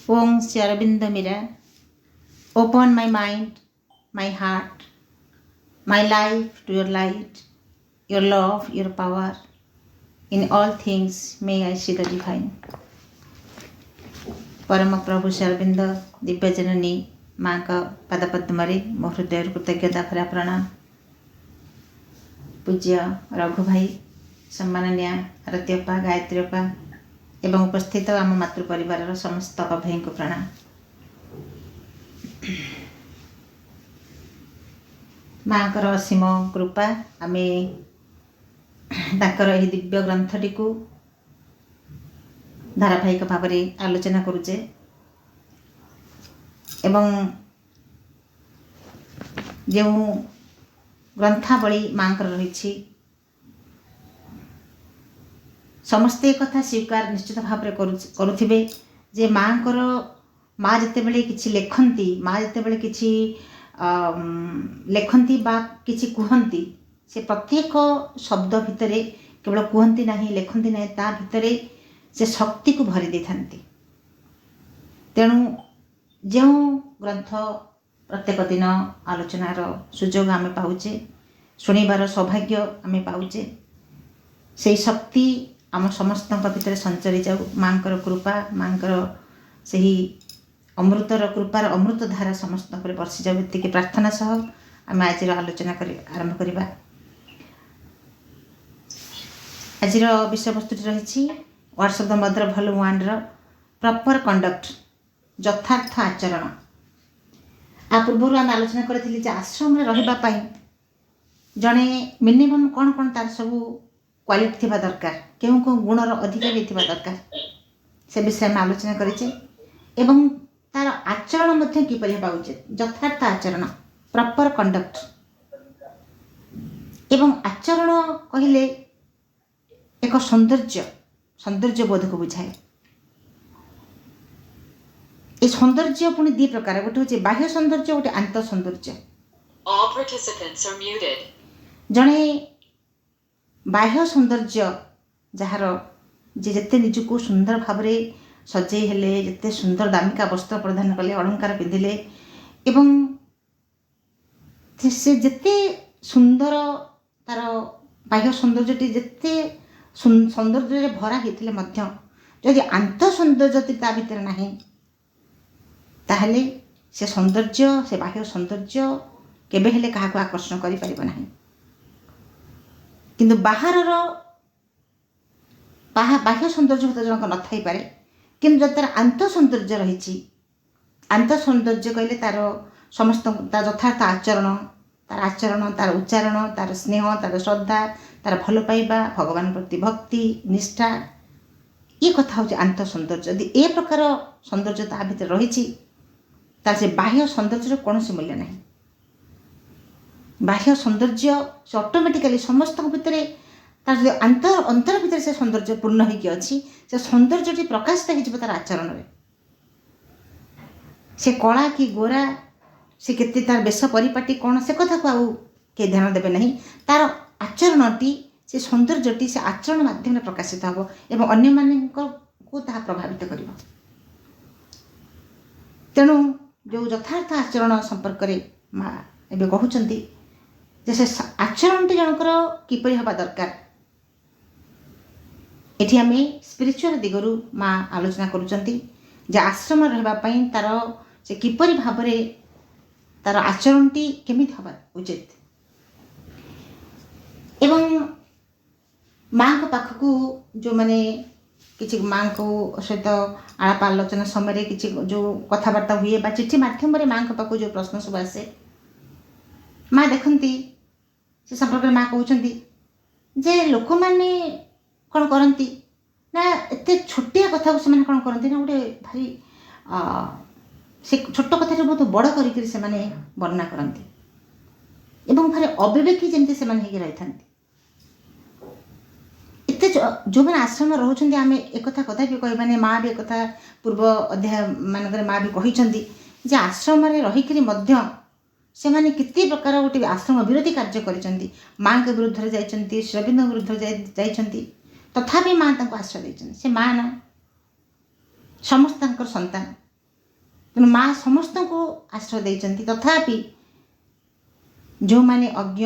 Om Sri Aurobindo Mira, open my mind, my heart, my life to your light, your love, your power. In all things may I see the divine. परम प्रभु श्री अरविंद दिव्य जननी माँ का पादपद्मरे मो हृदय कृतज्ञता भरा प्रणाम। पूज्य रघु भाई, सम्माननीय आरती अपा, गायत्री अपा एवं उपस्थित आम मातृ परिवार समस्त अभय को प्रणाम। माँ कर असीम कृपा आमे ताकर एही दिव्य ग्रंथटी को धारावाहिक भाव में आलोचना करुचे एवं जो ग्रंथावली माँकर रही समस्ते कथा स्वीकार निश्चित भाव में करुथिबे जे माँकर माँ जिते बड़े किछि लेखंती, माँ जिते बड़े किछि लेखंती बा किछि कुहंती, से प्रत्येक शब्द भितरे केवल कुहंती नहीं, लेखंती नहीं, ता भितरे से शक्ति को भरी दे थांती। तेणु जो ग्रंथ प्रत्येक दिन आलोचनार सुजोग आमे पाउचे, शुणिबार सौभाग्य आमे पाउचे, से शक्ति आम समस्त भितर संचरी जाऊ। माँकर कृपा, माँकर सही अमृतर कृपार अमृत धारा समस्त पर बर्षि जाऊ। एतिकी प्रार्थना सह आम आज आलोचना आरंभ करवा। आज विषय वस्तुटी रही words of the mother volume 1 proper conduct, यथार्थ आचरण। आ पूर्व आम आलोचना करी आश्रम में रही जड़े मिनिमम कौन कौन तार सब क्वालिटी थी दरकार, क्यों क्यों गुणर अधिकारी थी दरकार, से विषय में आलोचना करें। एवं तार आचरण किपर होगा उचित, यथार्थ आचरण, प्रॉपर कंडक्ट। एवं आचरण कहले एक सौंदर्य बोध को बुझाए। ये सौंदर्य पुणी दी प्रकार, गोटे हूँ बाह्य सौंदर्य, गोटे आंत सौंदर्य। जड़े बाह्य सौंदर्य जार जेते निजको सुंदर भाव में सजे हेले, जेते सुंदर दामिका वस्त्र प्रदान कले, अलंकार पिंधिले एवं से जेते सुंदर तार बाह्य सौंदर्यटी जेते सौंदर्य भरा होते जदि आंत सौंदर्य ता भीतर ना ताहले से सौंदर्य, से बाह्य सौंदर्य केबे हेले काहाको आकर्षण करि परिबो नाही। किंतु बाहरर बाह्य सौंदर्य हत जनक न थाई पारे, किंतु जब तार आंत सौंदर्य रही, आंत सौंदर्य कहले तार समस्त तार यथार्थ आचरण, तार उच्चारण, तार स्नेह, तार श्रद्धा, तार भल पाइबा, भगवान प्रति भक्ति, निष्ठा, ये कथा हूँ आंत सौंदर्य। यदि ए प्रकार सौंदर्य ता भीतर रही से बाह्य सौंदर्य कौन से मूल्य नहीं। बाह्य सौंदर्य से ऑटोमेटिकली समस्त भितर तार जो अंतर भितर से सौंदर्य पूर्ण होगी अच्छी, से सौंदर्यटी प्रकाशित हो तार आचरण में। से कला कि गोरा, से केते तार बेश परिपाटी कौन, से कथा को आउ के ध्यान देवे नहीं। तार आचरणटी, से सौंदर्यटी से आचरण माध्यम प्रकाशित हम एवं अन्य मानक को ताहा प्रभावित कर। तेणु जो यथार्थ आचरण संपर्क में माँ एवं कहते से आचरणटी जनकर किपरि हवा दरकार। एठी आम स्पिरिचुअल दिगरु माँ आलोचना करुचंती जे आश्रम रहिबापई तार से किपरि भाव में तार आचरणटी केमिति हवा उचित। एवं माँ को पाखकू जो माने किछि माँ को सहित आलाप आलोचना समय किछि जो कथबार्ता हुए बा चिठी माध्यम माँ को पाखकू जो प्रश्न सब आसे, माँ देखती से संपर्क में माँ कहते जे लोक मैंने कौन करती ना एत छोटिया कथा को से कौन करती ना गोटे भारी से छोट कथा बहुत बड़ करके वर्णना करती एवं भारी अविवेकी जमी से रही था। एत जो मैंने आश्रम रोचे आम एक कथा भी कहने माँ भी एक पूर्व अध्याय मानक माँ भी कहते आश्रम रहीकि से माने कितने प्रकार गोटे आश्रम विरोधी कार्य करिसेंती। माँ के विरुद्ध रे जाइछंती, श्री अरविंद विरुद्ध जाइछंती, तथापि माँ तांको आश्रय देछंती। से माँ ना समस्त संतान ତେଣୁ ମା ସମସ୍ତଙ୍କୁ ଆଶ୍ରୟ ଦେଇଛନ୍ତି। ତଥାପି ଯେଉଁମାନେ ଅଜ୍ଞ,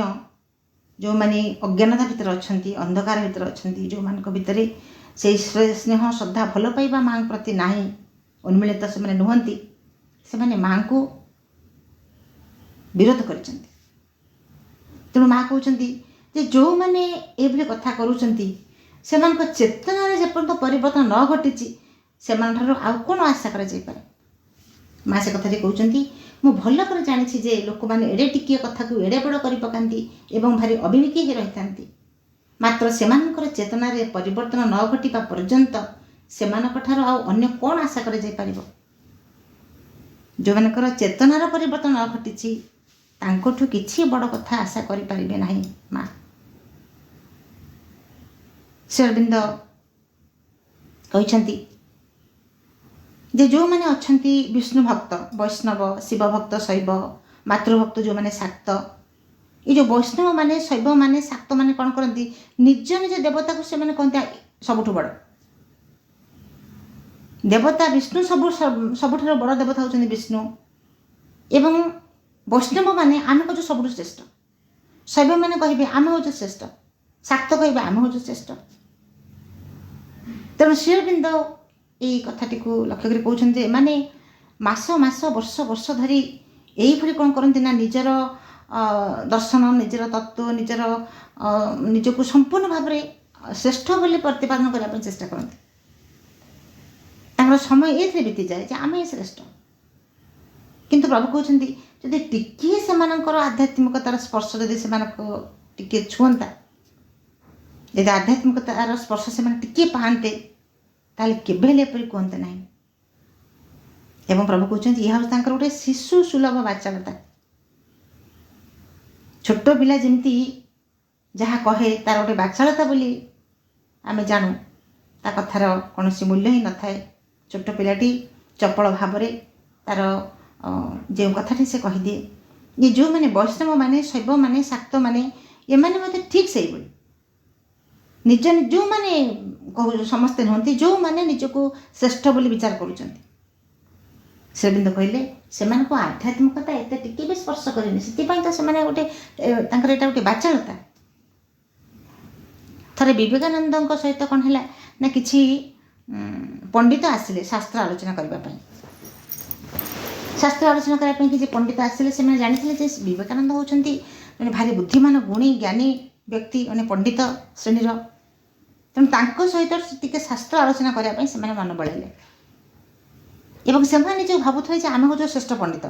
ଯେଉଁମାନେ ଅଜ୍ଞାନତା ଭିତରେ ଅଛନ୍ତି, ଅନ୍ଧକାର ଭିତରେ ଅଛନ୍ତି, ଯେଉଁମାନଙ୍କ ଭିତରେ ସେଇ ସ୍ନେହ ଶ୍ରଦ୍ଧା ଭଲ ପାଇବା ମାଙ୍କ ପ୍ରତି ନାହିଁ, ଉନ୍ମିଳିତ ସେମାନେ ନୁହନ୍ତି, ସେମାନେ ମାଙ୍କୁ ବିରୋଧ କରିଛନ୍ତି। ତେଣୁ ମା କହୁଛନ୍ତି ଯେ ଯେଉଁମାନେ ଏଭଳି କଥା କରୁଛନ୍ତି ସେମାନଙ୍କ ଚେତନାରେ ଯେପର୍ଯ୍ୟନ୍ତ ପରିବର୍ତ୍ତନ ନ ଘଟିଛି ସେମାନଙ୍କଠାରୁ ଆଉ କ'ଣ ଆଶା କରାଯାଇପାରେ। ମା ସେ କଥାଟି କହୁଛନ୍ତି, ମୁଁ ଭଲ କରି ଜାଣିଛି ଯେ ଲୋକମାନେ ଏଡ଼େ ଟିକିଏ କଥାକୁ ଏଡ଼େ ବଡ଼ କରି ପକାନ୍ତି ଏବଂ ଭାରି ଅବିବେକୀ ହୋଇ ରହିଥାନ୍ତି। ମାତ୍ର ସେମାନଙ୍କର ଚେତନାରେ ପରିବର୍ତ୍ତନ ନ ଘଟିବା ପର୍ଯ୍ୟନ୍ତ ସେମାନଙ୍କଠାରୁ ଆଉ ଅନ୍ୟ କ'ଣ ଆଶା କରାଯାଇପାରିବ। ଯେଉଁମାନଙ୍କର ଚେତନାର ପରିବର୍ତ୍ତନ ନ ଘଟିଛି ତାଙ୍କଠୁ କିଛି ବଡ଼ କଥା ଆଶା କରିପାରିବେ ନାହିଁ ମା। ଶ୍ରୀ ଅରବିନ୍ଦ କହିଛନ୍ତି ଯେ ଯେଉଁମାନେ ଅଛନ୍ତି ବିଷ୍ଣୁ ଭକ୍ତ, ବୈଷ୍ଣବ, ଶିବ ଭକ୍ତ, ଶୈବ, ମାତୃଭକ୍ତ, ଯେଉଁମାନେ ଶାକ୍ତ, ଏଇ ଯେଉଁ ବୈଷ୍ଣବମାନେ, ଶୈବମାନେ, ଶାକ୍ତମାନେ କ'ଣ କରନ୍ତି, ନିଜ ନିଜ ଦେବତାକୁ ସେମାନେ କହନ୍ତି ସବୁଠୁ ବଡ଼ ଦେବତା। ବିଷ୍ଣୁ ସବୁଠାରୁ ବଡ଼ ଦେବତା ହେଉଛନ୍ତି ବିଷ୍ଣୁ। ଏବଂ ବୈଷ୍ଣବମାନେ ଆମେ ହେଉଛୁ ସବୁଠୁ ଶ୍ରେଷ୍ଠ, ଶୈବମାନେ କହିବେ ଆମେ ହେଉଛୁ ଶ୍ରେଷ୍ଠ, ଶାକ୍ତ କହିବେ ଆମେ ହେଉଛୁ ଶ୍ରେଷ୍ଠ। ତେଣୁ ଶ୍ରୀ ଅରବିନ୍ଦ ଏଇ କଥାଟିକୁ ଲକ୍ଷ୍ୟ କରି କହୁଛନ୍ତି ଯେ ଏମାନେ ମାସ ମାସ ବର୍ଷ ବର୍ଷ ଧରି ଏଇଭଳି କ'ଣ କରନ୍ତି ନା ନିଜର ଦର୍ଶନ, ନିଜର ତତ୍ତ୍ୱ, ନିଜକୁ ସମ୍ପୂର୍ଣ୍ଣ ଭାବରେ ଶ୍ରେଷ୍ଠ ବୋଲି ପ୍ରତିପାଦନ କରିବା ପାଇଁ ଚେଷ୍ଟା କରନ୍ତି। ତାଙ୍କର ସମୟ ଏଥିରେ ବିତିଯାଏ ଯେ ଆମେ ଶ୍ରେଷ୍ଠ। କିନ୍ତୁ ପ୍ରଭୁ କହୁଛନ୍ତି ଯଦି ଟିକିଏ ସେମାନଙ୍କର ଆଧ୍ୟାତ୍ମିକତାର ସ୍ପର୍ଶ ଯଦି ସେମାନଙ୍କୁ ଟିକିଏ ଛୁଅନ୍ତା, ଯଦି ଆଧ୍ୟାତ୍ମିକତାର ସ୍ପର୍ଶ ସେମାନେ ଟିକିଏ ପାଆନ୍ତେ ତାହେଲେ କେବେ ହେଲେ ଏପରି କୁହନ୍ତେ ନାହିଁ। ଏବଂ ପ୍ରଭୁ କହୁଛନ୍ତି ଏହା ହେଉଛି ତାଙ୍କର ଗୋଟେ ଶିଶୁ ସୁଲଭ ବାଚାଳତା। ଛୋଟ ପିଲା ଯେମିତି ଯାହା କହେ ତାର ଗୋଟେ ବାଚାଳତା ବୋଲି ଆମେ ଜାଣୁ, ତା କଥାର କୌଣସି ମୂଲ୍ୟ ହିଁ ନଥାଏ। ଛୋଟ ପିଲାଟି ଚପଳ ଭାବରେ ତାର ଯେଉଁ କଥାଟି ସେ କହିଦିଏ। ଏ ଯେଉଁମାନେ ବୈଷ୍ଣବମାନେ, ଶୈବମାନେ, ଶାକ୍ତମାନେ, ଏମାନେ ମଧ୍ୟ ଠିକ୍ ସେଇଭଳି ଯେଉଁମାନେ ସମସ୍ତେ ନୁହନ୍ତି, ଯେଉଁମାନେ ନିଜକୁ ଶ୍ରେଷ୍ଠ ବୋଲି ବିଚାର କରୁଛନ୍ତି। ଶ୍ରୀଅରବିନ୍ଦ କହିଲେ ସେମାନଙ୍କୁ ଆଧ୍ୟାତ୍ମିକତା ଏତେ ଟିକେ ବି ସ୍ପର୍ଶ କରେନି, ସେଥିପାଇଁ ତ ସେମାନେ ତାଙ୍କର ଏଇଟା ଗୋଟେ ବାଚାଳତା। ଥରେ ବିବେକାନନ୍ଦଙ୍କ ସହିତ କ'ଣ ହେଲା ନା କିଛି ପଣ୍ଡିତ ଆସିଲେ ଶାସ୍ତ୍ର ଆଲୋଚନା କରିବା ପାଇଁ। ଶାସ୍ତ୍ର ଆଲୋଚନା କରିବା ପାଇଁ କିଛି ପଣ୍ଡିତ ଆସିଲେ। ସେମାନେ ଜାଣିଥିଲେ ଯେ ବିବେକାନନ୍ଦ ହେଉଛନ୍ତି ଜଣେ ଭାରି ବୁଦ୍ଧିମାନ, ଗୁଣୀ, ଜ୍ଞାନୀ ବ୍ୟକ୍ତି, ଜଣେ ପଣ୍ଡିତ ଶ୍ରେଣୀର। ତେଣୁ ତାଙ୍କ ସହିତ ଟିକେ ଶାସ୍ତ୍ର ଆଲୋଚନା କରିବା ପାଇଁ ସେମାନେ ମନ ବଳାଇଲେ ଏବଂ ସେମାନେ ନିଜକୁ ଭାବୁଥିଲେ ଯେ ଆମେ ହେଉଛୁ ଶ୍ରେଷ୍ଠ ପଣ୍ଡିତ।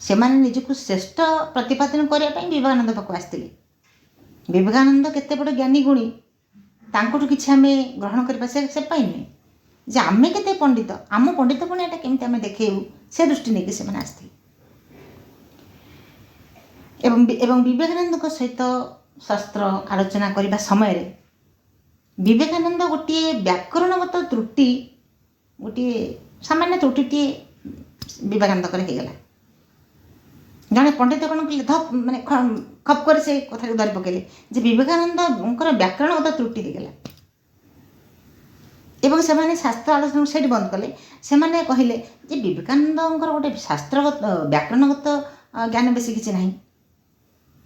ସେମାନେ ନିଜକୁ ଶ୍ରେଷ୍ଠ ପ୍ରତିପାଦନ କରିବା ପାଇଁ ବିବେକାନନ୍ଦ ପାଖକୁ ଆସିଥିଲେ। ବିବେକାନନ୍ଦ କେତେ ବଡ଼ ଜ୍ଞାନୀ, ଗୁଣୀ, ତାଙ୍କଠୁ କିଛି ଆମେ ଗ୍ରହଣ କରିବା ସେ ପାଇଁ ନୁହେଁ, ଯେ ଆମେ କେତେ ପଣ୍ଡିତ, ଆମ ପଣ୍ଡିତ ପୁଣି ଏଇଟା କେମିତି ଆମେ ଦେଖେଇବୁ, ସେ ଦୃଷ୍ଟି ନେଇକି ସେମାନେ ଆସିଥିଲେ। ଏବଂ ବିବେକାନନ୍ଦଙ୍କ ସହିତ ଶାସ୍ତ୍ର ଆଲୋଚନା କରିବା ସମୟରେ ବିବେକାନନ୍ଦ ଗୋଟିଏ ବ୍ୟାକରଣଗତ ତ୍ରୁଟି, ଗୋଟିଏ ସାମାନ୍ୟ ତ୍ରୁଟିଟିଏ ବିବେକାନନ୍ଦଙ୍କର ହେଇଗଲା। ଜଣେ ପଣ୍ଡିତ କ'ଣ କଲେ, ଖପ୍ କରି ସେ କଥାକୁ ଧରି ପକାଇଲେ ଯେ ବିବେକାନନ୍ଦଙ୍କର ବ୍ୟାକରଣଗତ ତ୍ରୁଟି ହେଇଗଲା ଏବଂ ସେମାନେ ଶାସ୍ତ୍ର ଆଲୋଚନାକୁ ସେଇଠି ବନ୍ଦ କଲେ। ସେମାନେ କହିଲେ ଯେ ବିବେକାନନ୍ଦଙ୍କର ଗୋଟେ ଶାସ୍ତ୍ରଗତ ବ୍ୟାକରଣଗତ ଜ୍ଞାନ ବେଶୀ କିଛି ନାହିଁ,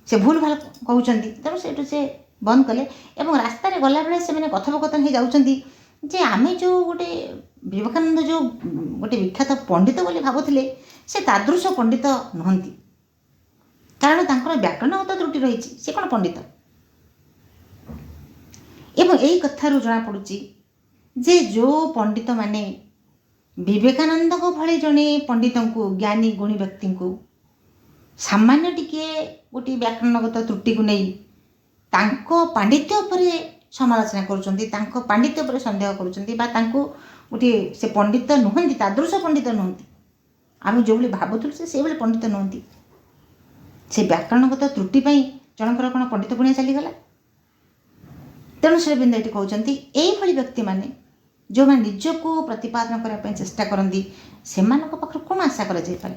ସେ ଭୁଲ ଭାଲ କହୁଛନ୍ତି। ତେଣୁ ସେଇଠୁ ସେ ବନ୍ଦ କଲେ ଏବଂ ରାସ୍ତାରେ ଗଲାବେଳେ ସେମାନେ କଥୋପକଥନ ହେଇ ଯାଉଛନ୍ତି ଯେ ଆମେ ଯେଉଁ ବିବେକାନନ୍ଦ ଯେଉଁ ଗୋଟେ ବିଖ୍ୟାତ ପଣ୍ଡିତ ବୋଲି ଭାବୁଥିଲେ, ସେ ତାଦୃଶ ପଣ୍ଡିତ ନୁହନ୍ତି, କାରଣ ତାଙ୍କର ବ୍ୟାକରଣଗତ ତ୍ରୁଟି ରହିଛି, ସେ କ'ଣ ପଣ୍ଡିତ। ଏବଂ ଏଇ କଥାରୁ ଜଣାପଡ଼ୁଛି ଯେ ଯେଉଁ ପଣ୍ଡିତମାନେ ବିବେକାନନ୍ଦଙ୍କ ଭଳି ଜଣେ ପଣ୍ଡିତଙ୍କୁ, ଜ୍ଞାନୀ ଗୁଣୀ ବ୍ୟକ୍ତିଙ୍କୁ ସାମାନ୍ୟ ଟିକିଏ ଗୋଟିଏ ବ୍ୟାକରଣଗତ ତ୍ରୁଟିକୁ ନେଇ ତାଙ୍କ ପାଣ୍ଡିତ୍ୟ ଉପରେ ସମାଲୋଚନା କରୁଛନ୍ତି, ତାଙ୍କ ପାଣ୍ଡିତ୍ୟ ଉପରେ ସନ୍ଦେହ କରୁଛନ୍ତି ବା ତାଙ୍କୁ ଗୋଟିଏ ସେ ପଣ୍ଡିତ ନୁହନ୍ତି, ତାଦୃଶ ପଣ୍ଡିତ ନୁହନ୍ତି, ଆମେ ଯେଉଁଭଳି ଭାବୁଥିଲୁ ସେ ସେଇଭଳି ପଣ୍ଡିତ ନୁହନ୍ତି। ସେ ବ୍ୟାକରଣଗତ ତ୍ରୁଟି ପାଇଁ ଜଣଙ୍କର କ'ଣ ପଣ୍ଡିତ ପୁଣିଆ ଚାଲିଗଲା। ତେଣୁ ଶ୍ରୀଅରବିନ୍ଦ ଏଠି କହୁଛନ୍ତି ଏଇଭଳି ବ୍ୟକ୍ତିମାନେ ଯେଉଁମାନେ ନିଜକୁ ପ୍ରତିପାଦନ କରିବା ପାଇଁ ଚେଷ୍ଟା କରନ୍ତି ସେମାନଙ୍କ ପାଖରୁ କ'ଣ ଆଶା କରାଯାଇପାରେ।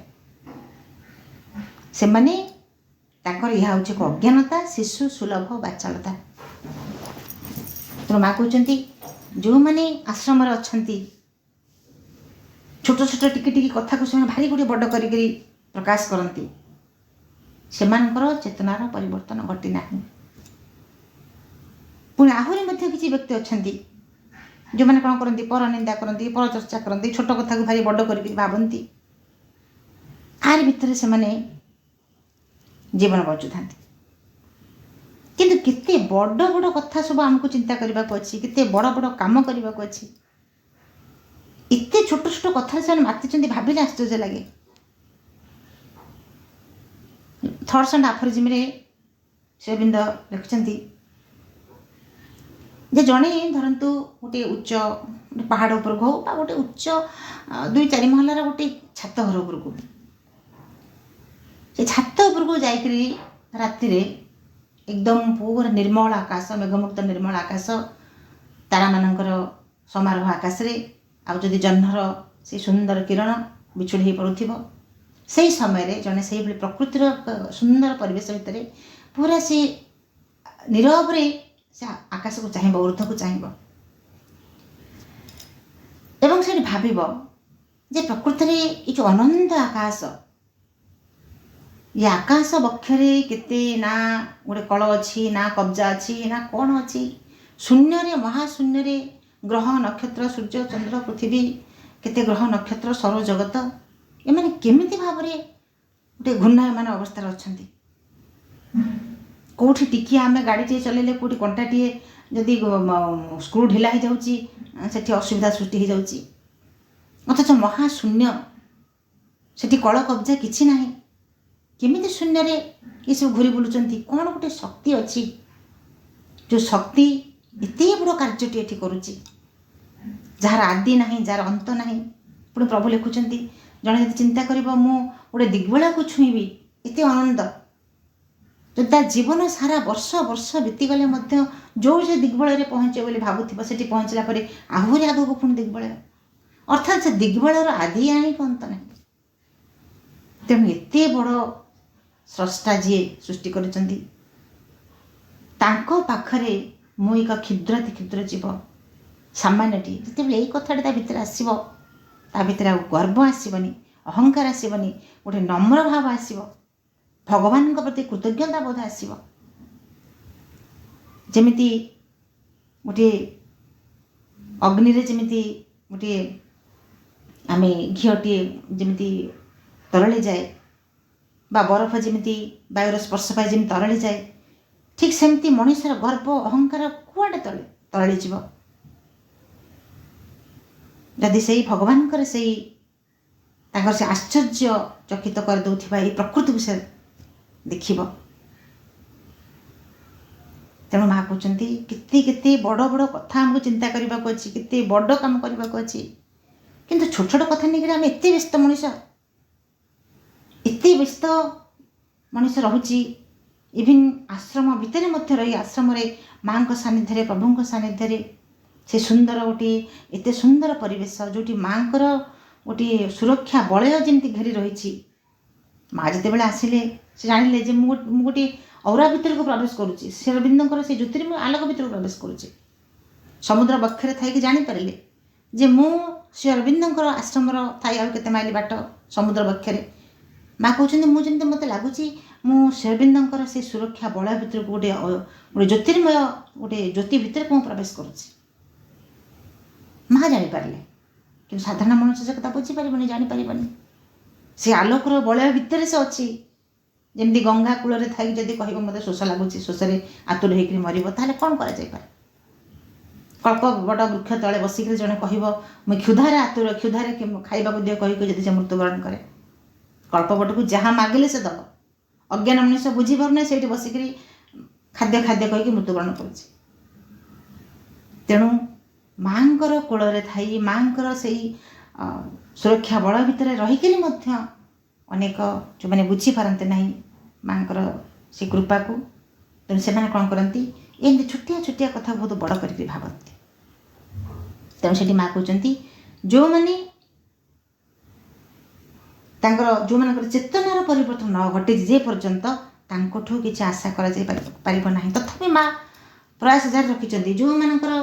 ସେମାନେ ତାଙ୍କର ଏହା ହେଉଛି ଏକ ଅଜ୍ଞାନତା, ଶିଶୁ ସୁଲଭ ବାଚାଳତା। ତେଣୁ ମା କହୁଛନ୍ତି ଯେଉଁମାନେ ଆଶ୍ରମରେ ଅଛନ୍ତି ଛୋଟ ଛୋଟ ଟିକେ ଟିକେ କଥାକୁ ସେମାନେ ଭାରି ଗୋଟେ ବଡ଼ କରିକିରି ପ୍ରକାଶ କରନ୍ତି। ସେମାନଙ୍କର ଚେତନାର ପରିବର୍ତ୍ତନ ଘଟି ନାହିଁ। ପୁଣି ଆହୁରି ମଧ୍ୟ କିଛି ବ୍ୟକ୍ତି ଅଛନ୍ତି ଯେଉଁମାନେ କ'ଣ କରନ୍ତି, ପରନିନ୍ଦା କରନ୍ତି, ପରଚର୍ଚ୍ଚା କରନ୍ତି, ଛୋଟ କଥାକୁ ଭାରି ବଡ଼ କରିକି ଭାବନ୍ତି। ଆରି ଭିତରେ ସେମାନେ ଜୀବନ ବଞ୍ଚୁଥାନ୍ତି। କିନ୍ତୁ କେତେ ବଡ଼ ବଡ଼ କଥା ସବୁ ଆମକୁ ଚିନ୍ତା କରିବାକୁ ଅଛି, କେତେ ବଡ଼ ବଡ଼ କାମ କରିବାକୁ ଅଛି। ଏତେ ଛୋଟ ଛୋଟ କଥାରେ ସେମାନେ ମାତିଛନ୍ତି, ଭାବିଲେ ଆଶ୍ଚର୍ଯ୍ୟ ଲାଗେ। ଥଟ୍ସ ଆଣ୍ଡ ଆଫୋରିଜିମରେ ଶ୍ରୀଅରବିନ୍ଦ ଲେଖିଛନ୍ତି ଯେ ଜଣେ ଧରନ୍ତୁ ଗୋଟିଏ ଉଚ୍ଚ ଗୋଟେ ପାହାଡ଼ ଉପରକୁ ହଉ ବା ଗୋଟେ ଉଚ୍ଚ 2-4 ମହଲାର ଗୋଟେ ଛାତ ଘର ଉପରକୁ, ସେ ଛାତ ଉପରକୁ ଯାଇକରି ରାତିରେ ଏକଦମ ପୁରା ନିର୍ମଳ ଆକାଶ, ମେଘମୁକ୍ତ ନିର୍ମଳ ଆକାଶ, ତାରାମାନଙ୍କର ସମାରୋହ ଆକାଶରେ, ଆଉ ଯଦି ଜହ୍ନର ସେ ସୁନ୍ଦର କିରଣ ବିଛୁଡ଼ି ହେଇ ପଡ଼ୁଥିବ, ସେହି ସମୟରେ ଜଣେ ସେଇଭଳି ପ୍ରକୃତିର ସୁନ୍ଦର ପରିବେଶ ଭିତରେ ପୁରା ସେ ନୀରବରେ ସେ ଆକାଶକୁ ଚାହିଁବ, ଉର୍ଦ୍ଧ୍ୱକୁ ଚାହିଁବ ଏବଂ ସେଠି ଭାବିବ ଯେ ପ୍ରକୃତିରେ ଏ ଯେଉଁ ଅନନ୍ତ ଆକାଶ, ଏ ଆକାଶ ବକ୍ଷରେ କେତେ ନା ଗୋଟେ କଳ ଅଛି, ନା କବ୍ଜା ଅଛି, ନା କ'ଣ ଅଛି। ଶୂନ୍ୟରେ, ମହାଶୂନ୍ୟରେ ଗ୍ରହ ନକ୍ଷତ୍ର, ସୂର୍ଯ୍ୟ ଚନ୍ଦ୍ର ପୃଥିବୀ, କେତେ ଗ୍ରହ ନକ୍ଷତ୍ର, ସୌରଜଗତ, ଏମାନେ କେମିତି ଭାବରେ ଗୋଟେ ଘୂର୍ଣ୍ଣାୟମାନ ଅବସ୍ଥାରେ ଅଛନ୍ତି। କେଉଁଠି ଟିକିଏ ଆମେ ଗାଡ଼ିଟିଏ ଚଲେଇଲେ କେଉଁଠି କଣ୍ଟାଟିଏ ଯଦି ସ୍କ୍ରୁ ଢିଲା ହେଇଯାଉଛି, ସେଠି ଅସୁବିଧା ସୃଷ୍ଟି ହେଇଯାଉଛି। ଅଥଚ ମହାଶୂନ୍ୟ, ସେଠି କଳ କବ୍ଜା କିଛି ନାହିଁ। କେମିତି ଶୂନ୍ୟରେ ଏସବୁ ଘୁରି ବୁଲୁଛନ୍ତି? କ'ଣ ଗୋଟେ ଶକ୍ତି ଅଛି, ଯେଉଁ ଶକ୍ତି ଏତେ ବଡ଼ କାର୍ଯ୍ୟଟି ଏଠି କରୁଛି, ଯାହାର ଆଦି ନାହିଁ, ଯାହାର ଅନ୍ତ ନାହିଁ। ପୁଣି ପ୍ରଭୁ ଲେଖୁଛନ୍ତି, ଜଣେ ଯଦି ଚିନ୍ତା କରିବ ମୁଁ ଗୋଟେ ଦିଗ୍ବଳୟକୁ ଛୁଇଁବି, ଏତେ ଆନନ୍ଦ, ଯଦି ତା ଜୀବନ ସାରା ବର୍ଷ ବର୍ଷ ବିତିଗଲେ ମଧ୍ୟ ଯେଉଁ ସେ ଦିଗ୍ବଳୟରେ ପହଞ୍ଚିବ ବୋଲି ଭାବୁଥିବ, ସେଠି ପହଞ୍ଚିଲା ପରେ ଆହୁରି ଆଗକୁ ପୁଣି ଦିଗ୍ବଳୟ, ଅର୍ଥାତ୍ ସେ ଦିଗ୍ବଳୟର ଆଦି ଆଣିକ ଅନ୍ତ ନାହିଁ। ତେଣୁ ଏତେ ବଡ଼ ସ୍ରଷ୍ଟା ଯିଏ ସୃଷ୍ଟି କରିଛନ୍ତି, ତାଙ୍କ ପାଖରେ ମୁଁ ଏକ କ୍ଷୁଦ୍ର ଜୀବ, ସାମାନ୍ୟଟି। ଯେତେବେଳେ ଏଇ କଥାଟି ତା ଭିତରେ ଆସିବ, ତା ଭିତରେ ଆଉ ଗର୍ବ ଆସିବନି, ଅହଙ୍କାର ଆସିବନି, ଗୋଟେ ନମ୍ର ଭାବ ଆସିବ, ଭଗବାନଙ୍କ ପ୍ରତି କୃତଜ୍ଞତା ବୋଧ ଆସିବ। ଯେମିତି ଗୋଟିଏ ଅଗ୍ନିରେ ଯେମିତି ଗୋଟିଏ ଆମେ ଘିଅଟିଏ ଯେମିତି ତରଳି ଯାଏ, ବା ବରଫ ଯେମିତି ବାୟୁର ସ୍ପର୍ଶ ପାଇ ଯେମିତି ତରଳି ଯାଏ, ଠିକ୍ ସେମିତି ମଣିଷର ଗର୍ବ ଅହଙ୍କାର କୁଆଡ଼େ ତରଳିଯିବ ଯଦି ସେଇ ଭଗବାନଙ୍କର ସେଇ ତାଙ୍କର ସେ ଆଶ୍ଚର୍ଯ୍ୟ ଚକିତ କରିଦେଉଥିବା ଏଇ ପ୍ରକୃତିକୁ ସେ ଦେଖିବ। ତେଣୁ ମା କହୁଛନ୍ତି କେତେ କେତେ ବଡ଼ ବଡ଼ କଥା ଆମକୁ ଚିନ୍ତା କରିବାକୁ ଅଛି, କେତେ ବଡ଼ କାମ କରିବାକୁ ଅଛି। କିନ୍ତୁ ଛୋଟ ଛୋଟ କଥା ନେଇକରି ଆମେ ଏତେ ବ୍ୟସ୍ତ ମଣିଷ ରହୁଛି। ଇଭିନ୍ ଆଶ୍ରମ ଭିତରେ ମଧ୍ୟ ରହି, ଆଶ୍ରମରେ ମାଙ୍କ ସାନ୍ନିଧ୍ୟରେ, ପ୍ରଭୁଙ୍କ ସାନ୍ନିଧ୍ୟରେ, ସେ ସୁନ୍ଦର ଗୋଟିଏ ଏତେ ସୁନ୍ଦର ପରିବେଶ, ଯେଉଁଠି ମାଙ୍କର ଗୋଟିଏ ସୁରକ୍ଷା ବଳୟ ଯେମିତି ଘେରି ରହିଛି। ମା ଯେତେବେଳେ ଆସିଲେ ସେ ଜାଣିଲେ ଯେ ମୁଁ ଗୋଟିଏ ଔରା ଭିତରକୁ ପ୍ରବେଶ କରୁଛି, ଶ୍ରୀଅରବିନ୍ଦଙ୍କର ସେ ଜ୍ୟୋତିର୍ମୟ ଆଲୋକ ଭିତରକୁ ପ୍ରବେଶ କରୁଛି। ସମୁଦ୍ର ବକ୍ଷରେ ଥାଇକି ଜାଣିପାରିଲେ ଯେ ମୁଁ ଶ୍ରୀଅରବିନ୍ଦଙ୍କର ଆଶ୍ରମର ଥାଇ ଆଉ କେତେ ମାଇଲ ବାଟ ସମୁଦ୍ର ବକ୍ଷରେ। ମା କହୁଛନ୍ତି ମୁଁ ଯେମିତି ମୋତେ ଲାଗୁଛି ମୁଁ ଶ୍ରୀଅରବିନ୍ଦଙ୍କର ସେ ସୁରକ୍ଷା ବଳୟ ଭିତରକୁ ଗୋଟେ ଜ୍ୟୋତିର୍ମୟ ଗୋଟେ ଜ୍ୟୋତି ଭିତରକୁ ମୁଁ ପ୍ରବେଶ କରୁଛି। ମା ଜାଣିପାରିଲେ, କିନ୍ତୁ ସାଧାରଣ ମଣିଷ ସେ କଥା ବୁଝିପାରିବନି, ଜାଣିପାରିବନି। ସେ ଆଲୋକର ବଳୟ ଭିତରେ ସେ ଅଛି। ଯେମିତି ଗଙ୍ଗା କୂଳରେ ଥାଇକି ଯଦି କହିବ ମୋତେ ଶୋଷ ଲାଗୁଛି, ଶୋଷରେ ଆତୁର ହେଇକରି ମରିବ, ତାହେଲେ କ'ଣ କରାଯାଇପାରେ? କଳ୍ପ ବଡ଼ ବୃକ୍ଷ ତଳେ ବସିକରି ଜଣେ କହିବ ମୁଁ କ୍ଷୁଧାରେ ଆତୁର, କ୍ଷୁଧାରେ ଖାଇବାକୁ ଦିଅ କହିକି ଯଦି ସେ ମୃତ୍ୟୁବରଣ କରେ, କଳ୍ପବଟକୁ ଯାହା ମାଗିଲେ ସେ ଦେବ। ଅଜ୍ଞାନ ମଣିଷ ବୁଝିପାରୁନାହିଁ, ସେଇଠି ବସିକରି ଖାଦ୍ୟ କହିକି ମୃତ୍ୟୁବରଣ କରୁଛି। ତେଣୁ ମାଙ୍କର କୋଳରେ ଥାଇ, ମାଙ୍କର ସେଇ ସୁରକ୍ଷା ବଳ ଭିତରେ ରହିକରି ମଧ୍ୟ ଅନେକ ଯେଉଁମାନେ ବୁଝିପାରନ୍ତି ନାହିଁ ମାଙ୍କର ସେ କୃପାକୁ, ତେଣୁ ସେମାନେ କ'ଣ କରନ୍ତି, ଏମିତି ଛୋଟିଆ ଛୋଟିଆ କଥା ବହୁତ ବଡ଼ କରିକି ଭାବନ୍ତି। ତେଣୁ ସେଠି ମା କହୁଛନ୍ତି ଯେଉଁମାନେ ଯେଉଁମାନଙ୍କର ଚେତନାର ପରିବର୍ତ୍ତନ ନ ଘଟିଛି ଯେ ପର୍ଯ୍ୟନ୍ତ, ତାଙ୍କଠୁ କିଛି ଆଶା କରାଯାଇ ପାରିବ ନାହିଁ। ତଥାପି ମା ପ୍ରୟାସ ଜାରି ରଖିଛନ୍ତି। ଯେଉଁମାନଙ୍କର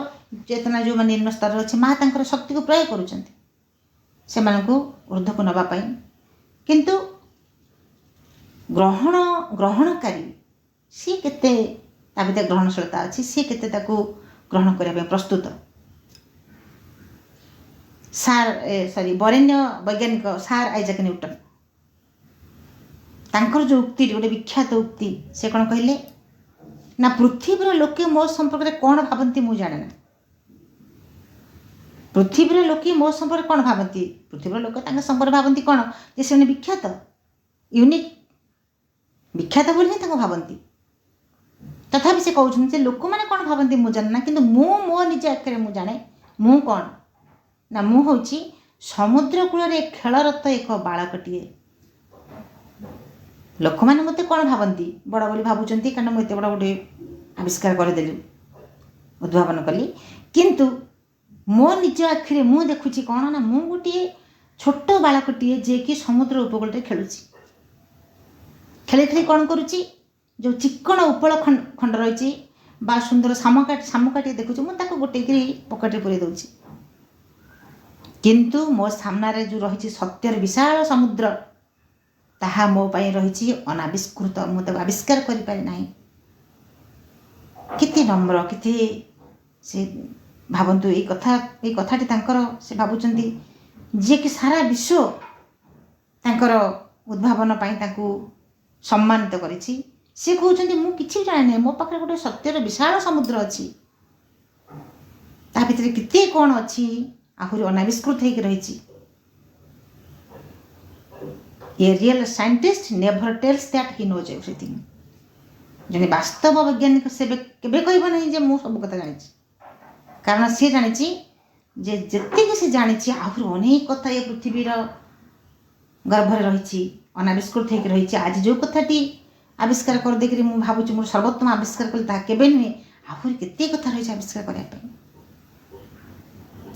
ଚେତନା ଯେଉଁମାନେ ନିମ୍ନ ସ୍ତରରେ ଅଛି, ମା ତାଙ୍କର ଶକ୍ତିକୁ ପ୍ରୟୋଗ କରୁଛନ୍ତି। ସେମାନଙ୍କୁ ଊର୍ଦ୍ଧ୍ୱକୁ ନେବା ପାଇଁ। କିନ୍ତୁ ଗ୍ରହଣକାରୀ ସିଏ କେତେ ତା ଭିତରେ ଗ୍ରହଣଶୀଳତା ଅଛି, ସିଏ କେତେ ତାକୁ ଗ୍ରହଣ କରିବା ପାଇଁ ପ୍ରସ୍ତୁତ। ବରେଣ୍ୟ ବୈଜ୍ଞାନିକ ସାର୍ ଆଇଜାକ୍ ନ୍ୟୁଟନ୍, ତାଙ୍କର ଯେଉଁ ଉକ୍ତିଟି ଗୋଟେ ବିଖ୍ୟାତ ଉକ୍ତି, ସେ କ'ଣ କହିଲେ ନା, ପୃଥିବୀର ଲୋକେ ମୋ ସମ୍ପର୍କରେ କ'ଣ ଭାବନ୍ତି ମୁଁ ଜାଣେ ନା। ପୃଥିବୀର ଲୋକେ ମୋ ସମ୍ପର୍କରେ କ'ଣ ଭାବନ୍ତି? ପୃଥିବୀର ଲୋକ ତାଙ୍କ ସମ୍ପର୍କରେ ଭାବନ୍ତି କ'ଣ, ଯେ ସେମାନେ ବିଖ୍ୟାତ, ୟୁନିକ୍, ବିଖ୍ୟାତ ବୋଲି ହିଁ ତାଙ୍କୁ ଭାବନ୍ତି। ତଥାପି ସେ କହୁଛନ୍ତି ଯେ ଲୋକମାନେ କ'ଣ ଭାବନ୍ତି ମୁଁ ଜାଣେ ନା, କିନ୍ତୁ ମୁଁ ମୋ ନିଜ ଆଖିରେ ମୁଁ ଜାଣେ ମୁଁ କ'ଣ ନା, ମୁଁ ହେଉଛି ସମୁଦ୍ର କୂଳରେ ଖେଳରତ ଏକ ବାଳକଟିଏ। ଲୋକମାନେ ମୋତେ କ'ଣ ଭାବନ୍ତି? ବଡ଼ ବୋଲି ଭାବୁଛନ୍ତି, କାରଣ ମୁଁ ଏତେ ବଡ଼ ଗୋଟେ ଆବିଷ୍କାର କରିଦେଲି, ଉଦ୍ଭାବନ କଲି। କିନ୍ତୁ ମୋ ନିଜ ଆଖିରେ ମୁଁ ଦେଖୁଛି କ'ଣ ନା, ମୁଁ ଗୋଟିଏ ଛୋଟ ବାଳକଟିଏ ଯିଏକି ସମୁଦ୍ର ଉପକୂଳରେ ଖେଳୁଛି। ଖେଳି ଖେଳି କ'ଣ କରୁଛି, ଯେଉଁ ଚିକ୍କଣ ଉପଳ ଖଣ୍ଡ ରହିଛି ବା ସୁନ୍ଦର ଶାମୁକାଟିଏ ଦେଖୁଛି, ମୁଁ ତାକୁ ଗୋଟେଇକିରି ପକେଟରେ ପୁରେଇ ଦେଉଛି। କିନ୍ତୁ ମୋ ସାମ୍ନାରେ ଯେଉଁ ରହିଛି ସତ୍ୟର ବିଶାଳ ସମୁଦ୍ର, ତାହା ମୋ ପାଇଁ ରହିଛି ଅନାବିଷ୍କୃତ, ମୁଁ ତାକୁ ଆବିଷ୍କାର କରିପାରେ ନାହିଁ। କେତେ ନମ୍ର, କେତେ ସେ ଭାବନ୍ତୁ ଏଇ କଥାଟି ତାଙ୍କର, ସେ ଭାବୁଛନ୍ତି ଯିଏକି ସାରା ବିଶ୍ୱ ତାଙ୍କର ଉଦ୍ଭାବନ ପାଇଁ ତାଙ୍କୁ ସମ୍ମାନିତ କରିଛି, ସେ କହୁଛନ୍ତି ମୁଁ କିଛି ଜାଣେ ନାହିଁ, ମୋ ପାଖରେ ଗୋଟେ ସତ୍ୟର ବିଶାଳ ସମୁଦ୍ର ଅଛି, ତା ଭିତରେ କେତେ କ'ଣ ଅଛି ଆହୁରି ଅନାବିଷ୍କୃତ ହେଇକି ରହିଛି। A real scientist never tells that he knows everything. ଜଣେ ବାସ୍ତବ ବୈଜ୍ଞାନିକ ସେ କେବେ କହିବ ନାହିଁ ଯେ ମୁଁ ସବୁ କଥା ଜାଣିଛି, କାରଣ ସେ ଜାଣିଛି ଯେ ଯେତିକି ସେ ଜାଣିଛି ଆହୁରି ଅନେକ କଥା ଏ ପୃଥିବୀର ଗର୍ଭରେ ରହିଛି, ଅନାବିଷ୍କୃତ ହେଇକି ରହିଛି। ଆଜି ଯେଉଁ କଥାଟି ଆବିଷ୍କାର କରିଦେଇକରି ମୁଁ ଭାବୁଛି ମୋର ସର୍ବୋତ୍ତମ ଆବିଷ୍କାର କଲି, ତାହା କେବେ ନୁହେଁ, ଆହୁରି କେତେ କଥା ରହିଛି ଆବିଷ୍କାର କରିବା ପାଇଁ।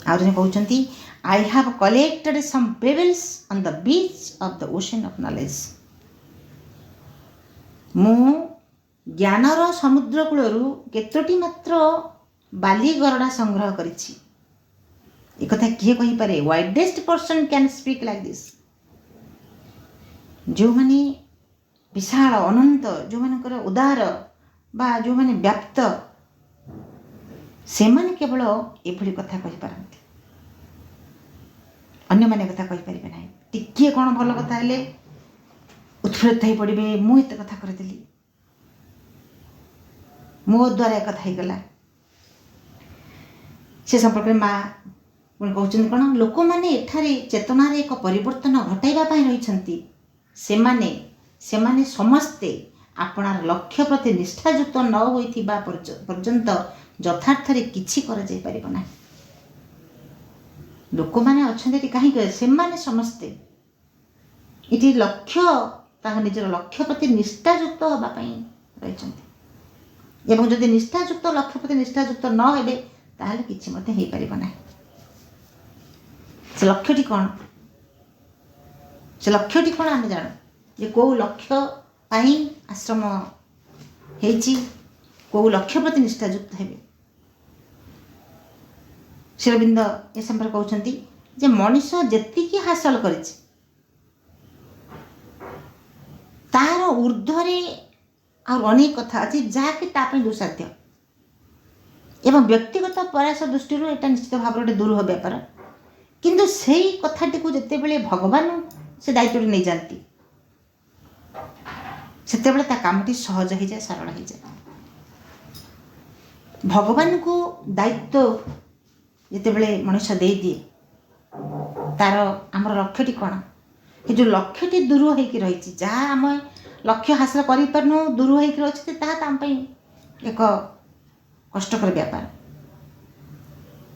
ଆଉ ଜଣେ କହୁଛନ୍ତି I have collected some pebbles on the beach of the ocean of knowledge. ମୁଁ ଜ୍ଞାନର ସମୁଦ୍ର କୂଳରୁ କେତୋଟି ମାତ୍ର ବାଲି ଗରଡ଼ା ସଂଗ୍ରହ କରିଛି। ଏକଥା କିଏ କହିପାରେ? Widest person can speak like this. ଯେଉଁମାନେ ବିଶାଳ ଅନନ୍ତ, ଯେଉଁମାନଙ୍କର ଉଦାର ବା ଯେଉଁମାନେ ବ୍ୟାପ୍ତ, ସେମାନେ କେବଳ ଏଭଳି କଥା କହିପାରନ୍ତି, ଅନ୍ୟମାନେ କଥା କହିପାରିବେ ନାହିଁ। ଟିକିଏ କ'ଣ ଭଲ କଥା ହେଲେ ଉତ୍ଫୁଲ୍ଲିତ ହେଇ ପଡ଼ିବେ, ମୁଁ ଏତେ କଥା କରିଦେଲି, ମୋ ଦ୍ୱାରା ଏ କଥା ହେଇଗଲା। ସେ ସମ୍ପର୍କରେ ମା ପୁଣି କହୁଛନ୍ତି କ'ଣ, ଲୋକମାନେ ଏଠାରେ ଚେତନାରେ ଏକ ପରିବର୍ତ୍ତନ ଘଟାଇବା ପାଇଁ ରହିଛନ୍ତି। ସେମାନେ ସମସ୍ତେ ଆପଣାର ଲକ୍ଷ୍ୟ ପ୍ରତି ନିଷ୍ଠାଯୁକ୍ତ ନ ହୋଇଥିବା ପର୍ଯ୍ୟନ୍ତ ଯଥାର୍ଥରେ କିଛି କରାଯାଇପାରିବ ନାହିଁ। ଲୋକମାନେ ଅଛନ୍ତି ଏଠି କାହିଁକି? ସେମାନେ ସମସ୍ତେ ଏଠି ତାଙ୍କ ନିଜର ଲକ୍ଷ୍ୟ ପ୍ରତି ନିଷ୍ଠାଯୁକ୍ତ ହେବା ପାଇଁ ରହିଛନ୍ତି, ଏବଂ ଯଦି ନିଷ୍ଠାଯୁକ୍ତ ଲକ୍ଷ୍ୟ ପ୍ରତି ନିଷ୍ଠାଯୁକ୍ତ ନ ହେବେ ତାହେଲେ କିଛି ମଧ୍ୟ ହେଇପାରିବ ନାହିଁ। ସେ ଲକ୍ଷ୍ୟଟି କ'ଣ ଆମେ ଜାଣୁ, ଯେ କେଉଁ ଲକ୍ଷ୍ୟ ପାଇଁ ଆଶ୍ରମ ହେଇଛି, କେଉଁ ଲକ୍ଷ୍ୟ ପ୍ରତି ନିଷ୍ଠାଯୁକ୍ତ ହେବେ। ଶ୍ରୀ ଅରବିନ୍ଦ ଏ ସମ୍ପର୍କରେ କହୁଛନ୍ତି ଯେ ମଣିଷ ଯେତିକି ହାସଲ କରିଛି ତାର ଊର୍ଦ୍ଧ୍ୱରେ ଆଉ ଅନେକ କଥା ଅଛି ଯାହାକି ତା ପାଇଁ ଦୁଃସାଧ୍ୟ, ଏବଂ ବ୍ୟକ୍ତିଗତ ପ୍ରୟାସ ଦୃଷ୍ଟିରୁ ଏଇଟା ନିଶ୍ଚିତ ଭାବରେ ଗୋଟେ ଦୁରୂହ ବ୍ୟାପାର। କିନ୍ତୁ ସେଇ କଥାଟିକୁ ଯେତେବେଳେ ଭଗବାନ ସେ ଦାୟିତ୍ୱଟି ନେଇଯାଆନ୍ତି, ସେତେବେଳେ ତା କାମଟି ସହଜ ହେଇଯାଏ, ସରଳ ହେଇଯାଏ। ଭଗବାନଙ୍କୁ ଦାୟିତ୍ୱ ଯେତେବେଳେ ମଣିଷ ଦେଇଦିଏ, ଆମର ଲକ୍ଷ୍ୟଟି କ'ଣ, ଏ ଯେଉଁ ଲକ୍ଷ୍ୟଟି ଦୂର ହେଇକି ରହିଛି, ଯାହା ଆମେ ଲକ୍ଷ୍ୟ ହାସଲ କରିପାରୁନୁ, ଦୂର ହେଇକି ରହିଛି, ତାହା ତ ଆମ ପାଇଁ ଏକ କଷ୍ଟକର ବ୍ୟାପାର।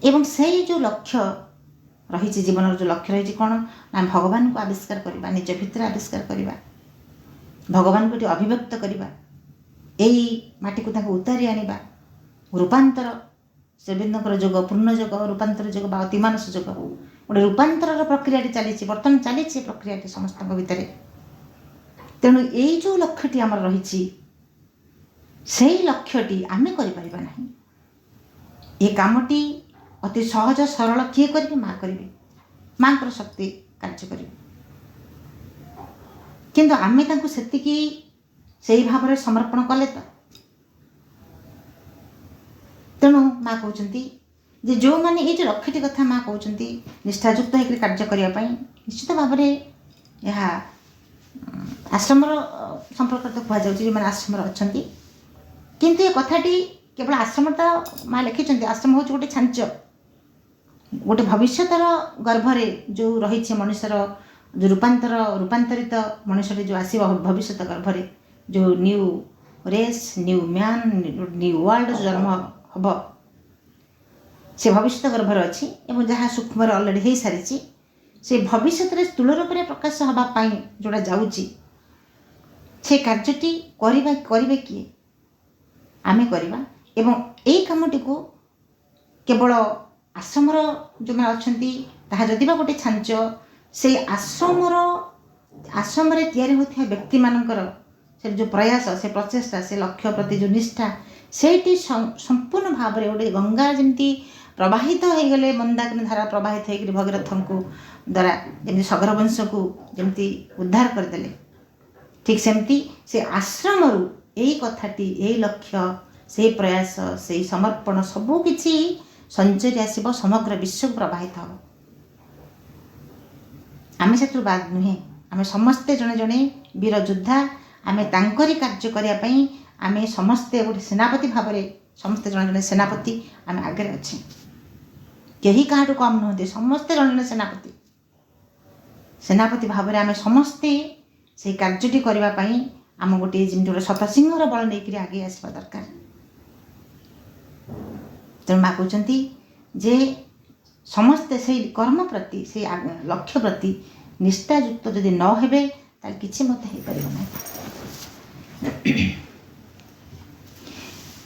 ଏବଂ ସେଇ ଯେଉଁ ଲକ୍ଷ୍ୟ ରହିଛି, ଜୀବନର ଯେଉଁ ଲକ୍ଷ୍ୟ ରହିଛି କ'ଣ ନା, ଭଗବାନଙ୍କୁ ଆବିଷ୍କାର କରିବା, ନିଜ ଭିତରେ ଆବିଷ୍କାର କରିବା, ଭଗବାନଙ୍କୁ ଏଠି ଅଭିବ୍ୟକ୍ତ କରିବା, ଏଇ ମାଟିକୁ ତାଙ୍କୁ ଉତାରି ଆଣିବା, ରୂପାନ୍ତର, ଶ୍ରୀବିନ୍ଦଙ୍କର ଯୋଗ, ପୂର୍ଣ୍ଣ ଯୋଗ, ରୂପାନ୍ତର ଯୋଗ ବା ଅତିମାନସ ଯୋଗ, ଗୋଟେ ରୂପାନ୍ତରର ପ୍ରକ୍ରିୟାଟି ଚାଲିଛି, ବର୍ତ୍ତମାନ ଚାଲିଛି ପ୍ରକ୍ରିୟାଟି ସମସ୍ତଙ୍କ ଭିତରେ। ତେଣୁ ଏଇ ଯେଉଁ ଲକ୍ଷ୍ୟଟି ଆମର ରହିଛି, ସେଇ ଲକ୍ଷ୍ୟଟି ଆମେ କରିପାରିବା ନାହିଁ। ଏ କାମଟି ଅତି ସହଜ ସରଳ କିଏ କରିବେ? ମା କରିବେ। ମାଙ୍କର ଶକ୍ତି କାର୍ଯ୍ୟ କରିବ। କିନ୍ତୁ ଆମେ ତାଙ୍କୁ ସେତିକି ସେଇ ଭାବରେ ସମର୍ପଣ କଲେ ତ। ତେଣୁ ମା କହୁଛନ୍ତି ଯେ ଯେଉଁମାନେ ଏଇ ଯେଉଁ ଲକ୍ଷ୍ୟଟି କଥା ମା କହୁଛନ୍ତି ନିଷ୍ଠାଯୁକ୍ତ ହେଇକରି କାର୍ଯ୍ୟ କରିବା ପାଇଁ, ନିଶ୍ଚିତ ଭାବରେ ଏହା ଆଶ୍ରମର ସମ୍ପର୍କରେ ତ କୁହାଯାଉଛି ଯେଉଁମାନେ ଆଶ୍ରମରେ ଅଛନ୍ତି। କିନ୍ତୁ ଏ କଥାଟି କେବଳ ଆଶ୍ରମଟା ମା ଲେଖିଛନ୍ତି, ଆଶ୍ରମ ହେଉଛି ଗୋଟେ ଛାଞ୍ଚ, ଗୋଟେ ଭବିଷ୍ୟତର ଗର୍ଭରେ ଯେଉଁ ରହିଛି ମଣିଷର ଯେଉଁ ରୂପାନ୍ତରିତ ମଣିଷଟି ଯେଉଁ ଆସିବ ଭବିଷ୍ୟତ ଗର୍ଭରେ, ଯେଉଁ new race, new man, new world ଜନ୍ମ ହେବ, ସେ ଭବିଷ୍ୟତ ଗର୍ଭରେ ଅଛି ଏବଂ ଯାହା ସୂକ୍ଷ୍ମରେ ଅଲରେଡ଼ି ହେଇସାରିଛି। ସେ ଭବିଷ୍ୟତରେ ସ୍ଥୂଳ ରୂପରେ ପ୍ରକାଶ ହେବା ପାଇଁ ଯେଉଁଟା ଯାଉଛି, ସେ କାର୍ଯ୍ୟଟି କରିବେ କିଏ? ଆମେ କରିବା। ଏବଂ ଏଇ କାମଟିକୁ କେବଳ ଆଶ୍ରମର ଯେଉଁମାନେ ଅଛନ୍ତି ତାହା ଯଦି ବା ଗୋଟେ ଛାଞ୍ଚ, ସେଇ ଆଶ୍ରମରେ ତିଆରି ହେଉଥିବା ବ୍ୟକ୍ତିମାନଙ୍କର ସେ ଯେଉଁ ପ୍ରୟାସ, ସେ ପ୍ରଚେଷ୍ଟା, ସେ ଲକ୍ଷ୍ୟ ପ୍ରତି ଯେଉଁ ନିଷ୍ଠା, ସେଇଠି ସମ୍ପୂର୍ଣ୍ଣ ଭାବରେ ଗୋଟେ ଗଙ୍ଗା ଯେମିତି ପ୍ରବାହିତ ହେଇଗଲେ, ମନ୍ଦାକିନୀ ଧାରା ପ୍ରବାହିତ ହେଇକରି ଭଗୀରଥଙ୍କୁ ଦ୍ୱାରା ଯେମିତି ସଗର ବଂଶକୁ ଯେମିତି ଉଦ୍ଧାର କରିଦେଲେ, ଠିକ୍ ସେମିତି ସେ ଆଶ୍ରମରୁ ଏଇ କଥାଟି, ଏଇ ଲକ୍ଷ୍ୟ, ସେଇ ପ୍ରୟାସ, ସେଇ ସମର୍ପଣ ସବୁକିଛି ସଞ୍ଚରି ଆସିବ, ସମଗ୍ର ବିଶ୍ୱକୁ ପ୍ରବାହିତ ହେବ। ଆମେ ସେଥିରୁ ବାଦ ନୁହେଁ। ଆମେ ସମସ୍ତେ ଜଣେ ଜଣେ ବୀର ଯୋଦ୍ଧା। ଆମେ ତାଙ୍କରି କାର୍ଯ୍ୟ କରିବା ପାଇଁ ଆମେ ସମସ୍ତେ ଗୋଟେ ସେନାପତି ଭାବରେ, ସମସ୍ତେ ଜଣେ ଜଣେ ସେନାପତି ଆମେ ଆଗରେ ଅଛେ। କେହି କାହାଠୁ କମ୍ ନୁହନ୍ତି, ସମସ୍ତେ ଜଣେ ଜଣେ ସେନାପତି ଭାବରେ ଆମେ ସମସ୍ତେ ସେଇ କାର୍ଯ୍ୟଟି କରିବା ପାଇଁ ଆମ ଗୋଟିଏ ଯେମିତି ଗୋଟେ ଶତସିଂହର ବଳ ନେଇକରି ଆଗେଇ ଆସିବା ଦରକାର। ତେଣୁ ମା କହୁଛନ୍ତି ଯେ ସମସ୍ତେ ସେଇ କର୍ମ ପ୍ରତି, ସେଇ ଲକ୍ଷ୍ୟ ପ୍ରତି ନିଷ୍ଠାଯୁକ୍ତ ଯଦି ନ ହେବେ ତାହେଲେ କିଛି ମଧ୍ୟ ହେଇପାରିବ ନାହିଁ।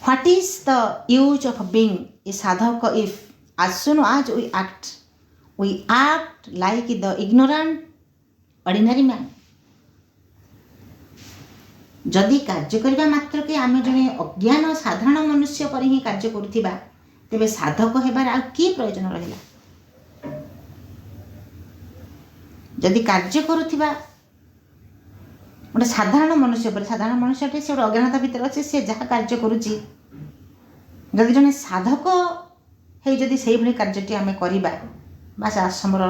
What is the use of being a sadhaka if as soon as we act like the ignorant ordinary man? ଯଦି କାର୍ଯ୍ୟ କରିବା ମାତ୍ରକେ ଆମେ ଜଣେ ଅଜ୍ଞାନ ସାଧାରଣ ମନୁଷ୍ୟ ପରି ହିଁ କାର୍ଯ୍ୟ କରୁଥିବା, ତେବେ ସାଧକ ହେବାର ଆଉ କି ପ୍ରୟୋଜନ ରହିଲା? ଯଦି କାର୍ଯ୍ୟ କରୁଥିବା ଗୋଟେ ସାଧାରଣ ମନୁଷ୍ୟ ପରି, ସାଧାରଣ ମନୁଷ୍ୟଟି ସେ ଗୋଟେ ଅଜ୍ଞାନତା ଭିତରେ ଅଛି, ସେ ଯାହା କାର୍ଯ୍ୟ କରୁଛି, ଯଦି ଜଣେ ସାଧକ ହେଇ ଯଦି ସେଇଭଳି କାର୍ଯ୍ୟଟି ଆମେ କରିବା, ବା ସେ ଆଶ୍ରମର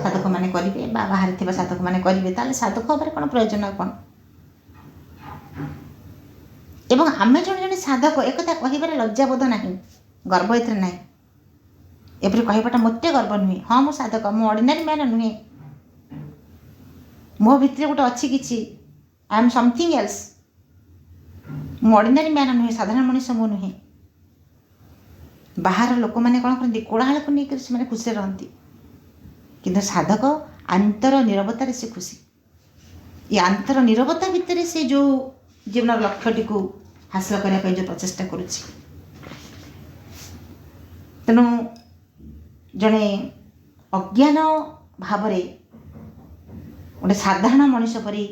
ସାଧକମାନେ କରିବେ ବା ବାହାରେ ଥିବା ସାଧକମାନେ କରିବେ, ତାହେଲେ ସାଧକ ହେବାର କ'ଣ ପ୍ରୟୋଜନ ଆଉ କ'ଣ? ଏବଂ ଆମେ ଜଣେ ଜଣେ ସାଧକ, ଏକଥା କହିବାରେ ଲଜ୍ଜାବୋଧ ନାହିଁ, ଗର୍ବ ଏଥିରେ ନାହିଁ। ଏପରି କହିବାଟା ମୋତେ ଗର୍ବ ନୁହେଁ। ହଁ, ମୁଁ ସାଧକ, ମୁଁ ଅର୍ଡ଼ିନାରୀ ମ୍ୟାନ୍ ନୁହେଁ। ମୋ ଭିତରେ ଗୋଟେ ଅଛି କିଛି, ଆଇ ଏମ୍ ସମଥିଙ୍ଗ ଏଲ୍ସ। ମୁଁ ଅର୍ଡ଼ିନାରୀ ମ୍ୟାନ୍ ନୁହେଁ, ସାଧାରଣ ମଣିଷ ମୁଁ ନୁହେଁ। ବାହାର ଲୋକମାନେ କ'ଣ କରନ୍ତି, କୋଳାହଳକୁ ନେଇକରି ସେମାନେ ଖୁସିରେ ରହନ୍ତି, କିନ୍ତୁ ସାଧକ ଆନ୍ତର ନୀରବତାରେ ସେ ଖୁସି। ଏ ଆନ୍ତର ନୀରବତା ଭିତରେ ସେ ଯେଉଁ ଜୀବନର ଲକ୍ଷ୍ୟଟିକୁ ହାସଲ କରିବା ପାଇଁ ଯେଉଁ ପ୍ରଚେଷ୍ଟା କରୁଛି। ତେଣୁ ଜଣେ ଅଜ୍ଞାନ ଭାବରେ ଗୋଟେ ସାଧାରଣ ମଣିଷ ପରି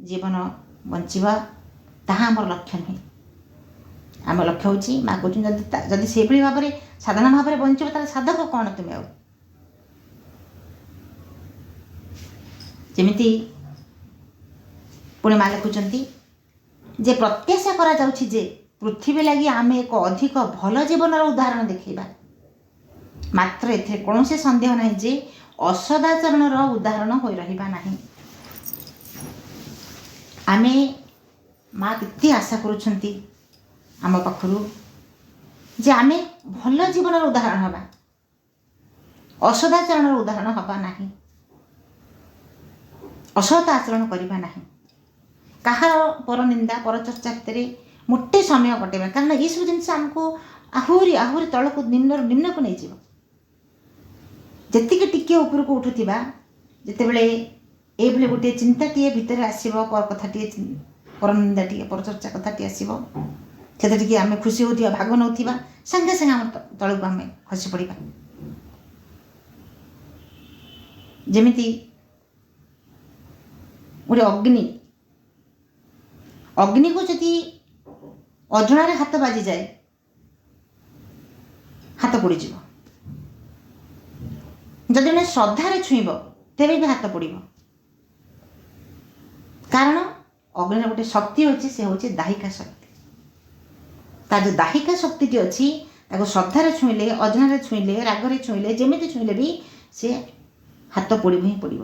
ଜୀବନ ବଞ୍ଚିବା, ତାହା ଆମର ଲକ୍ଷ୍ୟ ନୁହେଁ। ଆମ ଲକ୍ଷ୍ୟ ହେଉଛି, ମା କହୁଛନ୍ତି ଯଦି ସେହିଭଳି ଭାବରେ ସାଧାରଣ ଭାବରେ ବଞ୍ଚିବ ତାହେଲେ ସାଧକ କ'ଣ ତୁମେ ଆଉ? ଯେମିତି ପୁଣି ମା ଲେଖୁଛନ୍ତି ଯେ ପ୍ରତ୍ୟାଶା କରାଯାଉଛି ଯେ ପୃଥିବୀ ଲାଗି ଆମେ ଏକ ଅଧିକ ଭଲ ଜୀବନର ଉଦାହରଣ ଦେଖାଇବା। ମାତ୍ର ଏଥିରେ କୌଣସି ସନ୍ଦେହ ନାହିଁ ଯେ ଅସଦାଚରଣର ଉଦାହରଣ ହୋଇ ରହିବା ନାହିଁ। ଆମେ ମା କେତେ ଆଶା କରୁଛନ୍ତି ଆମ ପାଖରୁ ଯେ ଆମେ ଭଲ ଜୀବନର ଉଦାହରଣ ହେବା, ଅସଦାଚରଣର ଉଦାହରଣ ହେବା ନାହିଁ, ଅସତ ଆଚରଣ କରିବା ନାହିଁ, କାହାର ପରନିନ୍ଦା ପରଚର୍ଚ୍ଚା ଭିତରେ ମୋଟେ ସମୟ କଟେଇବା। କାରଣ ଏଇସବୁ ଜିନିଷ ଆମକୁ ଆହୁରି ଆହୁରି ତଳକୁ ନିମ୍ନକୁ ନେଇଯିବ। ଯେତିକି ଟିକିଏ ଉପରକୁ ଉଠୁଥିବା, ଯେତେବେଳେ ଏଇଭଳି ଗୋଟିଏ ଚିନ୍ତାଟିଏ ଭିତରେ ଆସିବ, ପର କଥାଟିଏ, ପରନିନ୍ଦାଟିଏ, ପରଚର୍ଚ୍ଚା କଥାଟିଏ ଆସିବ, ସେଥିରେ ଟିକେ ଆମେ ଖୁସି ହେଉଥିବା, ଭାଗ ନେଉଥିବା, ସାଙ୍ଗେ ସାଙ୍ଗେ ଆମ ତଳକୁ ଆମେ ଖସି ପଡ଼ିବା। ଯେମିତି ଗୋଟେ ଅଗ୍ନିକୁ ଯଦି ଅଜଣାରେ ହାତ ବାଜିଯାଏ, ହାତ ପୋଡ଼ିଯିବ। ଯଦି ଜଣେ ଶ୍ରଦ୍ଧାରେ ଛୁଇଁବ ତେବେ ବି ହାତ ପୋଡ଼ିବ। କାରଣ ଅଗ୍ନିର ଗୋଟେ ଶକ୍ତି ଅଛି, ସେ ହେଉଛି ଦାହିକା ଶକ୍ତି। ତାର ଯେଉଁ ଦାହିକା ଶକ୍ତିଟି ଅଛି ତାକୁ ଶ୍ରଦ୍ଧାରେ ଛୁଇଁଲେ, ଅଜଣାରେ ଛୁଇଁଲେ, ରାଗରେ ଛୁଇଁଲେ, ଯେମିତି ଛୁଇଁଲେ ବି ସେ ହାତ ପୋଡ଼ିବ ହିଁ ପୋଡ଼ିବ।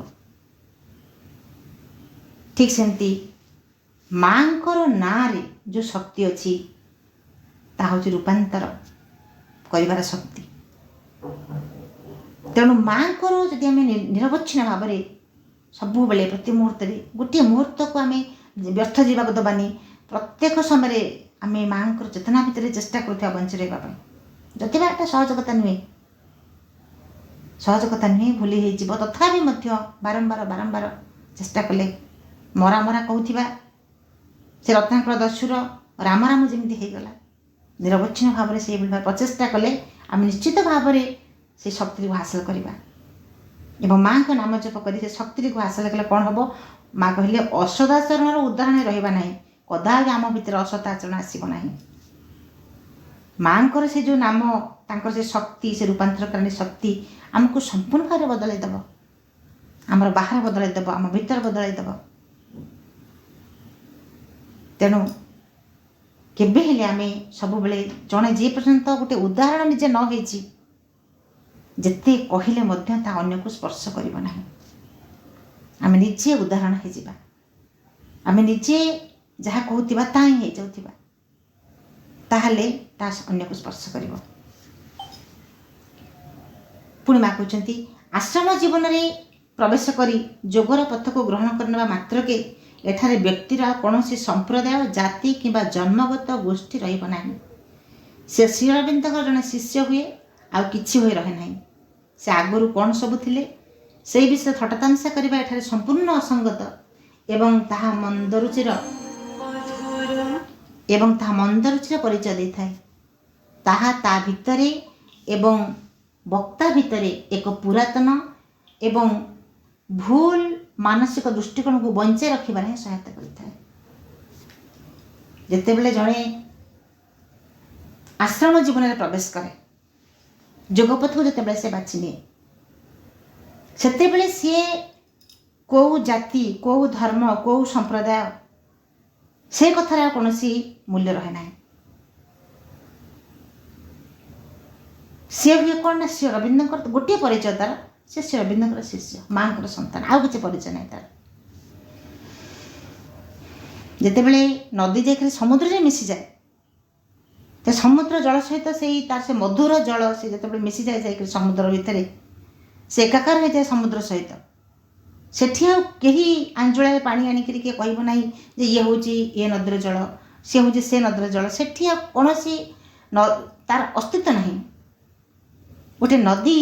ଠିକ୍ ସେମିତି ମାଙ୍କର ନାଁରେ ଯେଉଁ ଶକ୍ତି ଅଛି ତାହା ହେଉଛି ରୂପାନ୍ତର କରିବାର ଶକ୍ତି। ତେଣୁ ମାଙ୍କର ଯଦି ଆମେ ନିରବଚ୍ଛିନ୍ନ ଭାବରେ ସବୁବେଳେ ପ୍ରତି ମୁହୂର୍ତ୍ତରେ ଗୋଟିଏ ମୁହୂର୍ତ୍ତକୁ ଆମେ ବ୍ୟର୍ଥ ଯିବାକୁ ଦେବାନି। ପ୍ରତ୍ୟେକ ସମୟରେ ଆମେ ମାଙ୍କର ଚେତନା ଭିତରେ ଚେଷ୍ଟା କରୁଥିବା ବଞ୍ଚି ରହିବା ପାଇଁ। ଯଦିବା ଏଟା ସହଜ କଥା ନୁହେଁ, ଭୁଲି ହେଇଯିବ, ତଥାପି ମଧ୍ୟ ବାରମ୍ବାର ଚେଷ୍ଟା କଲେ ମରା ମରା କହୁଥିବା ସେ ରତ୍ନାକର ଦସ୍ୟୁର ରାମ ଯେମିତି ହେଇଗଲା, ନିରବଚ୍ଛିନ୍ନ ଭାବରେ ସେଇଭଳି ଭାବରେ ପ୍ରଚେଷ୍ଟା କଲେ ଆମେ ନିଶ୍ଚିତ ଭାବରେ ସେ ଶକ୍ତିକୁ ହାସଲ କରିବା। ଏବଂ ମାଙ୍କ ନାମ ଜପ କରି ସେ ଶକ୍ତିକୁ ହାସଲ କଲେ କ'ଣ ହେବ? ମା କହିଲେ ଅସଦାଚରଣର ଉଦାହରଣ ରହିବା ନାହିଁ, କଦାପି ଆମ ଭିତରେ ଅସତ ଆଚରଣ ଆସିବ ନାହିଁ। ମାଙ୍କର ସେ ଯେଉଁ ନାମ, ତାଙ୍କର ସେ ଶକ୍ତି, ସେ ରୂପାନ୍ତରକାରୀ ଶକ୍ତି ଆମକୁ ସମ୍ପୂର୍ଣ୍ଣ ଭାବରେ ବଦଳାଇ ଦେବ। ଆମର ବାହାର ବଦଳାଇ ଦେବ, ଆମ ଭିତର ବଦଳାଇ ଦେବ। ତେଣୁ କେବେ ହେଲେ ଆମେ ସବୁବେଳେ ଜଣେ ଯେ ପର୍ଯ୍ୟନ୍ତ ଗୋଟେ ଉଦାହରଣ ନିଜେ ନ ହେଇଛି, ଯେତେ କହିଲେ ମଧ୍ୟ ତା ଅନ୍ୟକୁ ସ୍ପର୍ଶ କରିବ ନାହିଁ। ଆମେ ନିଜେ ଉଦାହରଣ ହେଇଯିବା, ଆମେ ନିଜେ ଯାହା କହୁଥିବା ତାହା ହିଁ ହେଇଯାଉଥିବା, ତାହେଲେ ତା ଅନ୍ୟକୁ ସ୍ପର୍ଶ କରିବ। ପୁଣି ମା କହୁଛନ୍ତି, ଆଶ୍ରମ ଜୀବନରେ ପ୍ରବେଶ କରି ଯୋଗର ପଥକୁ ଗ୍ରହଣ କରିନେବା ମାତ୍ରକେ ଏଠାରେ ବ୍ୟକ୍ତିର କୌଣସି ସମ୍ପ୍ରଦାୟ, ଜାତି କିମ୍ବା ଜନ୍ମଗତ ଗୋଷ୍ଠୀ ରହିବ ନାହିଁ। ସେ ଶ୍ରୀ ଅରବିନ୍ଦଙ୍କର ଜଣେ ଶିଷ୍ୟ ହୁଏ, ଆଉ କିଛି ହୋଇ ରହେ ନାହିଁ। ସେ ଆଗରୁ କ'ଣ ସବୁ ଥିଲେ ସେହି ବିଷୟରେ ଥଟ୍ଟା ତାମସା କରିବା ଏଠାରେ ସମ୍ପୂର୍ଣ୍ଣ ଅସଙ୍ଗତ ଏବଂ ତାହା ମନ୍ଦରୁଚିର ପରିଚୟ ଦେଇଥାଏ। ତାହା ତା ଭିତରେ ଏବଂ ବକ୍ତା ଭିତରେ ଏକ ପୁରାତନ ଏବଂ ଭୁଲ ମାନସିକ ଦୃଷ୍ଟିକୋଣକୁ ବଞ୍ଚାଇ ରଖିବାରେ ହିଁ ସହାୟତା କରିଥାଏ। ଯେତେବେଳେ ଜଣେ ଆଶ୍ରମ ଜୀବନରେ ପ୍ରବେଶ କରେ, ଯୋଗପଥକୁ ଯେତେବେଳେ ସେ ବାଛି ନିଏ, ସେତେବେଳେ ସିଏ କେଉଁ ଜାତି, କେଉଁ ଧର୍ମ, କେଉଁ ସମ୍ପ୍ରଦାୟ, ସେ କଥାର ଆଉ କୌଣସି ମୂଲ୍ୟ ରହେ ନାହିଁ। ସିଏ ହୁଏ କ'ଣ ନା ଶ୍ରୀ ଅରବିନ୍ଦଙ୍କର ଗୋଟିଏ ପରିଚୟ ତାର, ସେ ଶ୍ରୀ ଅରବିନ୍ଦଙ୍କର ଶିଷ୍ୟ, ମାଙ୍କର ସନ୍ତାନ, ଆଉ କିଛି ପରିଚୟ ନାହିଁ ତାର। ଯେତେବେଳେ ନଦୀ ଯାଇକରି ସମୁଦ୍ରରେ ମିଶିଯାଏ, ସେ ସମୁଦ୍ର ଜଳ ସହିତ ତାର ସେ ମଧୁର ଜଳ ସେ ଯେତେବେଳେ ମିଶିଯାଏ ଯାଇକରି ସମୁଦ୍ର ଭିତରେ, ସେ ଏକାକାର ହୋଇଯାଏ ସମୁଦ୍ର ସହିତ। ସେଠି ଆଉ କେହି ଆଞ୍ଜୁଳାରେ ପାଣି ଆଣିକରି କିଏ କହିବ ନାହିଁ ଯେ ଇଏ ହେଉଛି ଏ ନଦୀର ଜଳ, ସିଏ ହେଉଛି ସେ ନଦୀର ଜଳ। ସେଠି ଆଉ କୌଣସି ତାର ଅସ୍ତିତ୍ୱ ନାହିଁ। ଗୋଟେ ନଦୀ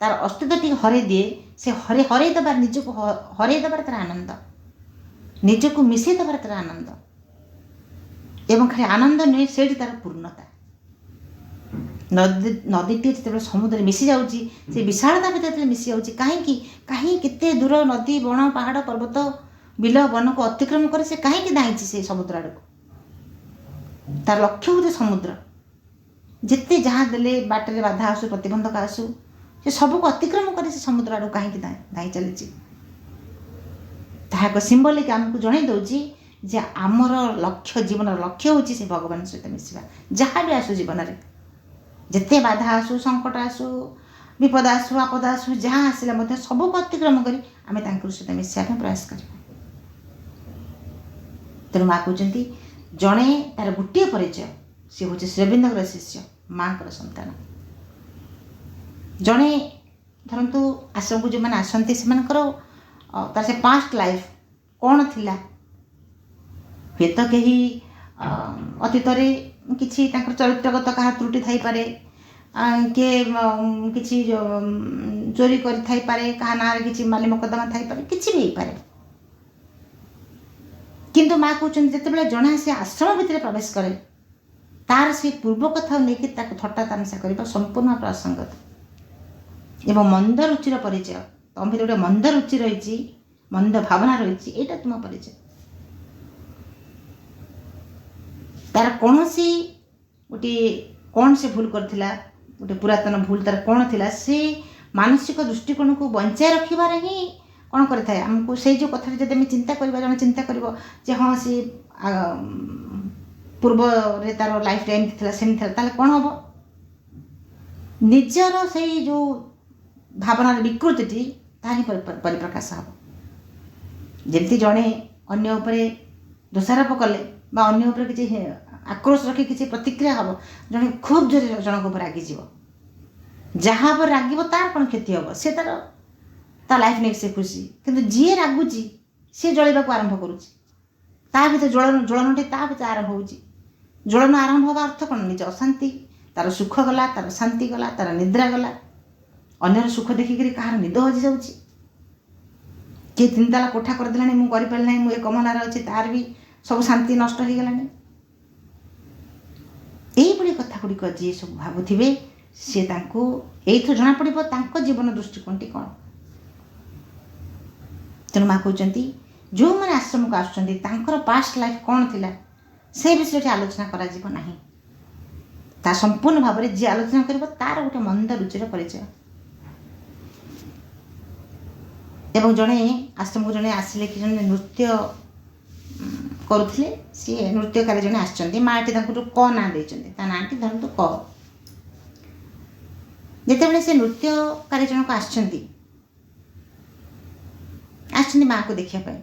ତାର ଅସ୍ତିତ୍ୱଟିକୁ ହରେଇ ଦିଏ, ସେ ହରେଇ ଦେବାର, ନିଜକୁ ହରେଇ ଦେବାର ତାର ଆନନ୍ଦ, ନିଜକୁ ମିଶାଇ ଦେବାର ତାର ଆନନ୍ଦ, ଏବଂ ଖାଲି ଆନନ୍ଦ ନୁହେଁ, ସେଇଠି ତାର ପୂର୍ଣ୍ଣତା। ନଦୀଟି ଯେତେବେଳେ ସମୁଦ୍ରରେ ମିଶି ଯାଉଛି, ସେ ବିଶାଳତା ଭିତରେ ଯେତେବେଳେ ମିଶି ଯାଉଛି, କାହିଁ କେତେ ଦୂର ନଦୀ, ବଣ, ପାହାଡ଼, ପର୍ବତ, ବିଲ, ବନକୁ ଅତିକ୍ରମ କରି ସେ କାହିଁକି ଧାଇଁଛି ସେ ସମୁଦ୍ର ଆଡ଼କୁ? ତାର ଲକ୍ଷ୍ୟ ହେଉଛି ସମୁଦ୍ର। ଯେତେ ଯାହା ଦେଲେ ବାଟରେ ବାଧା ଆସୁ, ପ୍ରତିବନ୍ଧକ ଆସୁ, ସେ ସବୁକୁ ଅତିକ୍ରମ କରି ସେ ସମୁଦ୍ର ଆଡ଼କୁ କାହିଁକି ଧାଇଁ ଚାଲିଛି? ତାହା ଏକ ସିମ୍ବଲିକ୍ ଆମକୁ ଜଣାଇ ଦେଉଛି ଯେ ଆମର ଲକ୍ଷ୍ୟ, ଜୀବନର ଲକ୍ଷ୍ୟ ହେଉଛି ସେ ଭଗବାନଙ୍କ ସହିତ ମିଶିବା। ଯାହା ବି ଆସୁ ଜୀବନରେ, ଯେତେ ବାଧା ଆସୁ, ସଙ୍କଟ ଆସୁ, ବିପଦ ଆସୁ, ଆପଦ ଆସୁ, ଯାହା ଆସିଲେ ମଧ୍ୟ ସବୁକୁ ଅତିକ୍ରମ କରି ଆମେ ତାଙ୍କ ସହିତ ମିଶିବା ପାଇଁ ପ୍ରୟାସ କରିବା। ତେଣୁ ମା କହୁଛନ୍ତି, ଜଣେ ତାର ଗୋଟିଏ ପରିଚୟ, ସେ ହେଉଛି ଶ୍ରୀ ଅରବିନ୍ଦଙ୍କର ଶିଷ୍ୟ, ମାଙ୍କର ସନ୍ତାନ। ଜଣେ ଧରନ୍ତୁ ଆଶ୍ରମକୁ ଯେଉଁମାନେ ଆସନ୍ତି, ସେମାନଙ୍କର ତାର ସେ ପାଷ୍ଟ ଲାଇଫ୍ କ'ଣ ଥିଲା? ହୁଏତ କେହି ଅତୀତରେ କିଛି ତାଙ୍କର ଚରିତ୍ରଗତ କାହା ତ୍ରୁଟି ଥାଇପାରେ, କିଏ କିଛି ଚୋରି କରିଥାଇପାରେ, କାହା ନାଁରେ କିଛି ମାଲି ମକଦ୍ଦମା ଥାଇପାରେ, କିଛି ବି ହେଇପାରେ। କିନ୍ତୁ ମା କହୁଛନ୍ତି, ଯେତେବେଳେ ଜଣେ ଆସି ଆଶ୍ରମ ଭିତରେ ପ୍ରବେଶ କରେ, ତାର ସେ ପୂର୍ବ କଥାକୁ ନେଇକି ତାକୁ ଥଟ୍ଟା ତାମସା କରିବା ସମ୍ପୂର୍ଣ୍ଣ ଭାବରେ ଅସଙ୍ଗତ ଏବଂ ମନ୍ଦ ରୁଚିର ପରିଚୟ। ତମ ଭିତରେ ଗୋଟେ ମନ୍ଦ ରୁଚି ରହିଛି, ମନ୍ଦ ଭାବନା ରହିଛି, ଏଇଟା ତୁମ ପରିଚୟ। ତାର କୌଣସି ଗୋଟିଏ କ'ଣ ସେ ଭୁଲ କରିଥିଲା, ଗୋଟେ ପୁରାତନ ଭୁଲ ତାର କ'ଣ ଥିଲା, ସେ ମାନସିକ ଦୃଷ୍ଟିकोणକୁ ବଞ୍ଚାଇ ରଖିବାରେ ହିଁ କ'ଣ କରିଥାଏ ଆମକୁ। ସେଇ ଯେଉଁ କଥାଟି ଯଦି ଆମେ ଚିନ୍ତା କରିବା, ଜଣେ ଚିନ୍ତା କରିବ ଯେ ହଁ ସେ ପୂର୍ବରେ ତା'ର ଲାଇଫ୍ଟା ଏମିତି ଥିଲା ସେମିତି ଥିଲା, ତାହେଲେ କ'ଣ ହେବ? ନିଜର ସେଇ ଯେଉଁ ଭାବନାର ବିକୃତିଟି ତାହା ହିଁ ପରିପ୍ରକାଶ ହେବ। ଯେମିତି ଜଣେ ଅନ୍ୟ ଉପରେ ଦୋଷାରୋପ କଲେ ବା ଅନ୍ୟ ଉପରେ କିଛି ଆକ୍ରୋଶ ରଖି କିଛି ପ୍ରତିକ୍ରିୟା ହେବ, ଜଣେ ଖୁବ୍ ଜୋରେ ଜଣଙ୍କ ଉପରେ ରାଗିଯିବ, ଯାହା ଉପରେ ରାଗିବ ତାର କ'ଣ କ୍ଷତି ହେବ? ସେ ତା ଲାଇଫ୍ ନେଇକି ସେ ଖୁସି। କିନ୍ତୁ ଯିଏ ରାଗୁଛି ସିଏ ଜଳିବାକୁ ଆରମ୍ଭ କରୁଛି, ତା ଭିତରେ ଜ୍ୱଳନଟି ତା ଭିତରେ ଆରମ୍ଭ ହେଉଛି। ଜ୍ୱଳନ ଆରମ୍ଭ ହେବା ଅର୍ଥ କ'ଣ? ନିଜ ଅଶାନ୍ତି, ତାର ସୁଖ ଗଲା, ତାର ଶାନ୍ତି ଗଲା, ତାର ନିଦ୍ରା ଗଲା। ଅନ୍ୟର ସୁଖ ଦେଖିକରି କାହାର ନିଦ ହଜିଯାଉଛି। କିଏ 3 ତାଲା କୋଠା କରିଦେଲାଣି, ମୁଁ କରିପାରିଲି ନାହିଁ, ମୁଁ ଏ କମଲାରେ ଅଛି, ତାର ବି ସବୁ ଶାନ୍ତି ନଷ୍ଟ ହେଇଗଲାଣି। ଏଇଭଳି କଥା ଗୁଡ଼ିକ ଯିଏ ସବୁ ଭାବୁଥିବେ ସିଏ ତାଙ୍କୁ ଏଇଥିରୁ ଜଣାପଡ଼ିବ ତାଙ୍କ ଜୀବନ ଦୃଷ୍ଟିକୋଣଟି କ'ଣ। ତେଣୁ ମା' କହୁଛନ୍ତି ଯେଉଁମାନେ ଆଶ୍ରମକୁ ଆସୁଛନ୍ତି ତାଙ୍କର ପାଷ୍ଟ ଲାଇଫ୍ କ'ଣ ଥିଲା ସେ ବିଷୟରେ ଆଲୋଚନା କରାଯିବ ନାହିଁ। ତା ସମ୍ପୂର୍ଣ୍ଣ ଭାବରେ ଯିଏ ଆଲୋଚନା କରିବ ତାର ଗୋଟେ ମନ୍ଦ ରୁଚିର ପରିଚୟ। ଏବଂ ଜଣେ ଆଶ୍ରମକୁ ଜଣେ ଆସିଲେ କି ଜଣେ ନୃତ୍ୟ କରୁଥିଲେ, ସିଏ ନୃତ୍ୟକାରୀ ଜଣେ ଆସିଛନ୍ତି। ମାଆଟି ତାଙ୍କୁ କ ନାଁ ଦେଇଛନ୍ତି, ତା ନାଁଟି ଧରନ୍ତୁ କ। ଯେତେବେଳେ ସେ ନୃତ୍ୟକାରୀ ଜଣକ ଆସିଛନ୍ତି ମାଆକୁ ଦେଖିବା ପାଇଁ,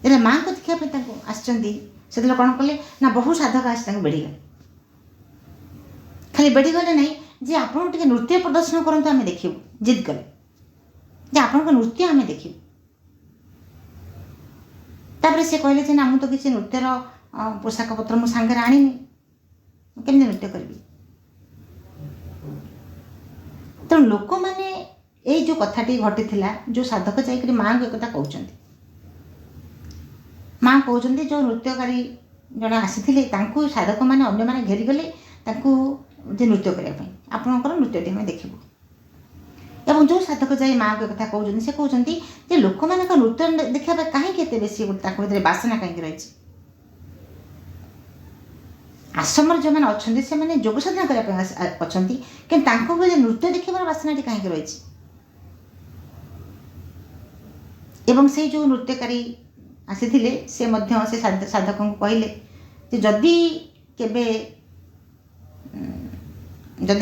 ଯେତେବେଳେ ମାଆଙ୍କୁ ଦେଖିବା ପାଇଁ ତାଙ୍କୁ ଆସିଛନ୍ତି, ସେତେବେଳେ କ'ଣ କଲେ ନା ବହୁ ସାଧକ ଆସି ତାଙ୍କୁ ବେଢ଼ିଗଲେ। ଖାଲି ବେଢ଼ିଗଲେ ନାହିଁ ଯେ ଆପଣ ଟିକେ ନୃତ୍ୟ ପ୍ରଦର୍ଶନ କରନ୍ତୁ, ଆମେ ଦେଖିବୁ। ଜିଦ୍ କଲେ ଯେ ଆପଣଙ୍କ ନୃତ୍ୟ ଆମେ ଦେଖିବୁ। ତାପରେ ସେ କହିଲେ ଯେ ନା ମୁଁ ତ କିଛି ନୃତ୍ୟର ପୋଷାକ ପତ୍ର ମୁଁ ସାଙ୍ଗରେ ଆଣିନି, ମୁଁ କେମିତି ନୃତ୍ୟ କରିବି? ତେଣୁ ଲୋକମାନେ ଏଇ ଯେଉଁ କଥାଟି ଘଟିଥିଲା, ଯେଉଁ ସାଧକ ଯାଇକରି ମାଆଙ୍କୁ ଏକଥା କହୁଛନ୍ତି, ମାଆ କହୁଛନ୍ତି ଯେଉଁ ନୃତ୍ୟକାରୀ ଜଣେ ଆସିଥିଲେ ତାଙ୍କୁ ସାଧକମାନେ ଅନ୍ୟମାନେ ଘେରିଗଲେ ତାଙ୍କୁ ଯେ ନୃତ୍ୟ କରିବା ପାଇଁ, ଆପଣଙ୍କର ନୃତ୍ୟଟି ଆମେ ଦେଖିବୁ। ଏବଂ ଯେଉଁ ସାଧକ ଯାଇ ମାଆଙ୍କୁ ଏକଥା କହୁଛନ୍ତି, ସେ କହୁଛନ୍ତି ଯେ ଲୋକମାନଙ୍କ ନୃତ୍ୟ ଦେଖିବା ପାଇଁ କାହିଁକି ଏତେ ବେଶୀ ତାଙ୍କ ଭିତରେ ବାସନା କାହିଁକି ରହିଛି? ଆଶ୍ରମରେ ଯେଉଁମାନେ ଅଛନ୍ତି ସେମାନେ ଯୋଗ ସାଧନା କରିବା ପାଇଁ ଅଛନ୍ତି, କିନ୍ତୁ ତାଙ୍କ ଭିତରେ ନୃତ୍ୟ ଦେଖିବାର ବାସନାଟି କାହିଁକି ରହିଛି? ଏବଂ ସେଇ ଯେଉଁ ନୃତ୍ୟକାରୀ ଆସିଥିଲେ ସେ ମଧ୍ୟ ସେ ସାଧକଙ୍କୁ କହିଲେ ଯେ ଯଦି